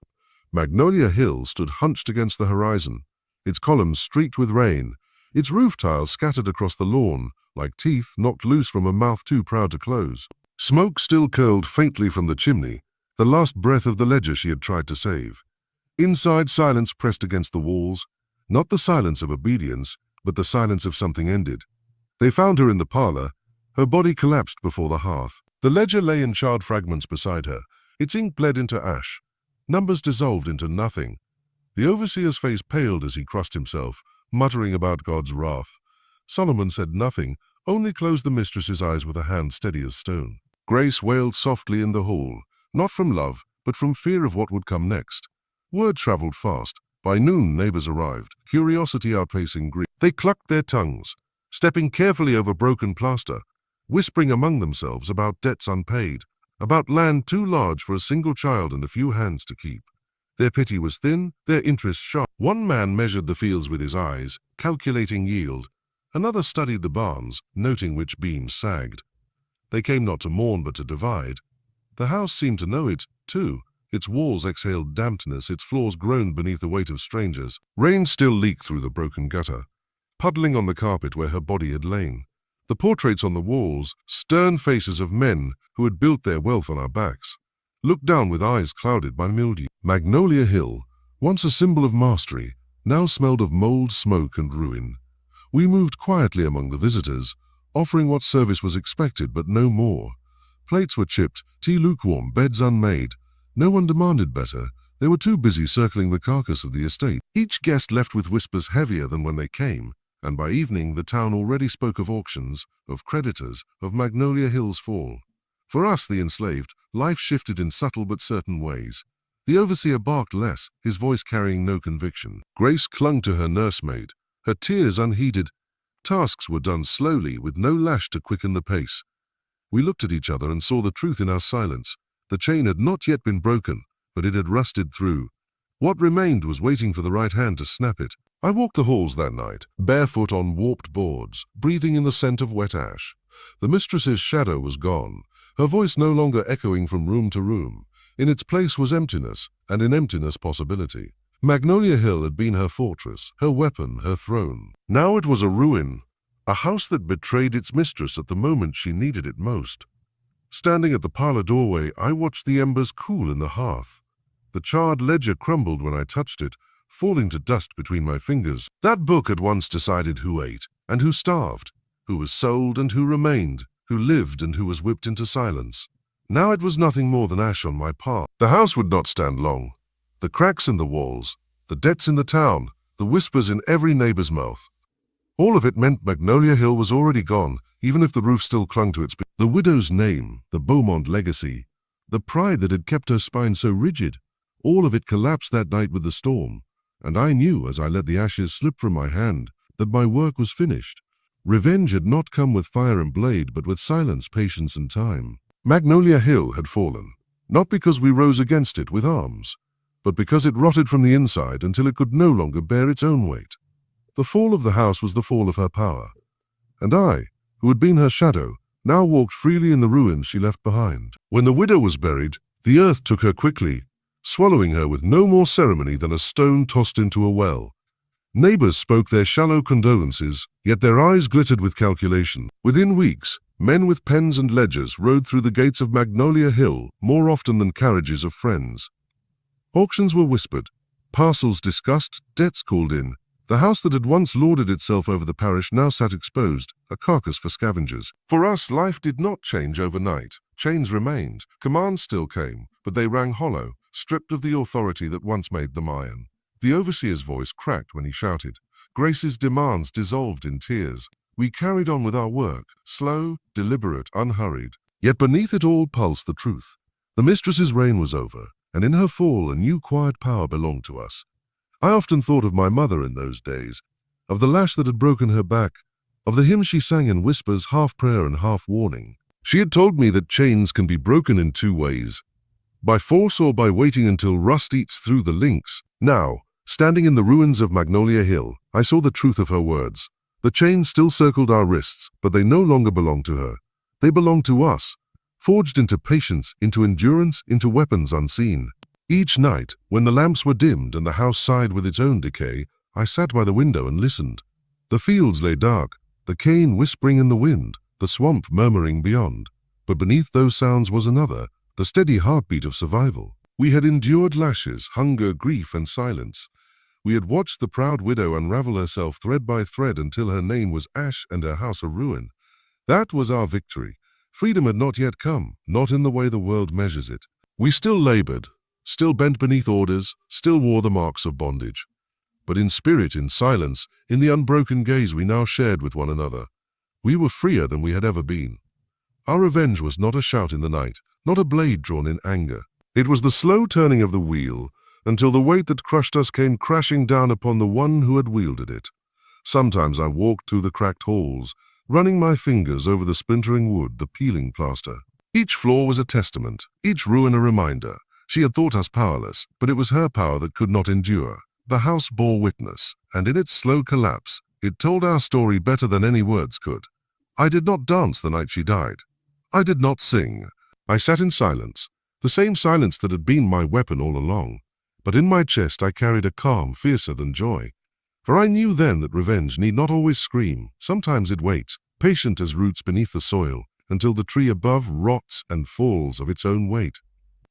Magnolia Hill stood hunched against the horizon, its columns streaked with rain, its roof tiles scattered across the lawn, like teeth knocked loose from a mouth too proud to close. Smoke still curled faintly from the chimney, the last breath of the ledger she had tried to save. Inside, silence pressed against the walls, not the silence of obedience, but the silence of something ended. They found her in the parlor, her body collapsed before the hearth. The ledger lay in charred fragments beside her, its ink bled into ash. Numbers dissolved into nothing. The overseer's face paled as he crossed himself, muttering about God's wrath. Solomon said nothing, only closed the mistress's eyes with a hand steady as stone. Grace wailed softly in the hall, not from love, but from fear of what would come next. Word traveled fast. By noon, neighbors arrived, curiosity outpacing grief. They clucked their tongues, stepping carefully over broken plaster, whispering among themselves about debts unpaid, about land too large for a single child and a few hands to keep. Their pity was thin, their interest sharp. One man measured the fields with his eyes, calculating yield. Another studied the barns, noting which beams sagged. They came not to mourn but to divide. The house seemed to know it, too. Its walls exhaled dampness, its floors groaned beneath the weight of strangers. Rain still leaked through the broken gutter, puddling on the carpet where her body had lain. The portraits on the walls, stern faces of men who had built their wealth on our backs, looked down with eyes clouded by mildew. Magnolia Hill, once a symbol of mastery, now smelled of mold, smoke, and ruin. We moved quietly among the visitors, offering what service was expected, but no more. Plates were chipped, tea lukewarm, beds unmade. No one demanded better. They were too busy circling the carcass of the estate. Each guest left with whispers heavier than when they came, and by evening the town already spoke of auctions, of creditors, of Magnolia Hill's fall. For us, the enslaved, life shifted in subtle but certain ways. The overseer barked less, his voice carrying no conviction. Grace clung to her nursemaid, her tears unheeded. Tasks were done slowly, with no lash to quicken the pace. We looked at each other and saw the truth in our silence. The chain had not yet been broken, but it had rusted through. What remained was waiting for the right hand to snap it. I walked the halls that night, barefoot on warped boards, breathing in the scent of wet ash. The mistress's shadow was gone, her voice no longer echoing from room to room. In its place was emptiness, and in emptiness possibility. Magnolia Hill had been her fortress, her weapon, her throne. Now it was a ruin, a house that betrayed its mistress at the moment she needed it most. Standing at the parlor doorway, I watched the embers cool in the hearth. The charred ledger crumbled when I touched it, falling to dust between my fingers. That book had once decided who ate and who starved, who was sold and who remained, who lived and who was whipped into silence. Now it was nothing more than ash on my path. The house would not stand long. The cracks in the walls, the debts in the town, the whispers in every neighbor's mouth. All of it meant Magnolia Hill was already gone, even if the roof still clung to its beam. The widow's name, the Beaumont legacy, the pride that had kept her spine so rigid, all of it collapsed that night with the storm. And I knew, as I let the ashes slip from my hand, that my work was finished. Revenge had not come with fire and blade, but with silence, patience, and time. Magnolia Hill had fallen, not because we rose against it with arms, but because it rotted from the inside until it could no longer bear its own weight. The fall of the house was the fall of her power, and I, who had been her shadow, now walked freely in the ruins she left behind. When the widow was buried, the earth took her quickly, swallowing her with no more ceremony than a stone tossed into a well. Neighbors spoke their shallow condolences, yet their eyes glittered with calculation. Within weeks, men with pens and ledgers rode through the gates of Magnolia Hill more often than carriages of friends. Auctions were whispered, parcels discussed, debts called in. The house that had once lorded itself over the parish now sat exposed, a carcass for scavengers. For us, life did not change overnight. Chains remained, commands still came, but they rang hollow, stripped of the authority that once made them iron. The overseer's voice cracked when he shouted. Grace's demands dissolved in tears. We carried on with our work, slow, deliberate, unhurried. Yet beneath it all pulsed the truth. The mistress's reign was over, and in her fall a new quiet power belonged to us. I often thought of my mother in those days, of the lash that had broken her back, of the hymn she sang in whispers, half prayer and half warning. She had told me that chains can be broken in two ways, by force or by waiting until rust eats through the links. Now, standing in the ruins of Magnolia Hill, I saw the truth of her words. The chains still circled our wrists, but they no longer belonged to her. They belonged to us, forged into patience, into endurance, into weapons unseen. Each night, when the lamps were dimmed and the house sighed with its own decay, I sat by the window and listened. The fields lay dark, the cane whispering in the wind, the swamp murmuring beyond. But beneath those sounds was another, the steady heartbeat of survival. We had endured lashes, hunger, grief, and silence. We had watched the proud widow unravel herself thread by thread until her name was ash and her house a ruin. That was our victory. Freedom had not yet come, not in the way the world measures it. We still labored, still bent beneath orders, still wore the marks of bondage. But in spirit, in silence, in the unbroken gaze we now shared with one another, we were freer than we had ever been. Our revenge was not a shout in the night, not a blade drawn in anger. It was the slow turning of the wheel, until the weight that crushed us came crashing down upon the one who had wielded it. Sometimes I walked through the cracked halls, running my fingers over the splintering wood, the peeling plaster. Each flaw was a testament, each ruin a reminder. She had thought us powerless, but it was her power that could not endure. The house bore witness, and in its slow collapse, it told our story better than any words could. I did not dance the night she died. I did not sing. I sat in silence, the same silence that had been my weapon all along. But in my chest I carried a calm fiercer than joy. For I knew then that revenge need not always scream. Sometimes it waits, patient as roots beneath the soil, until the tree above rots and falls of its own weight.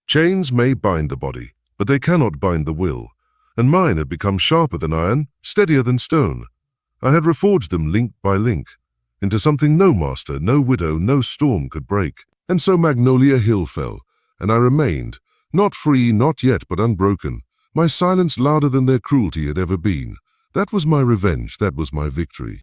Chains may bind the body, but they cannot bind the will. And mine had become sharper than iron, steadier than stone. I had reforged them link by link, into something no master, no widow, no storm could break. And so Magnolia Hill fell, and I remained, not free, not yet, but unbroken, my silence louder than their cruelty had ever been. That was my revenge, that was my victory.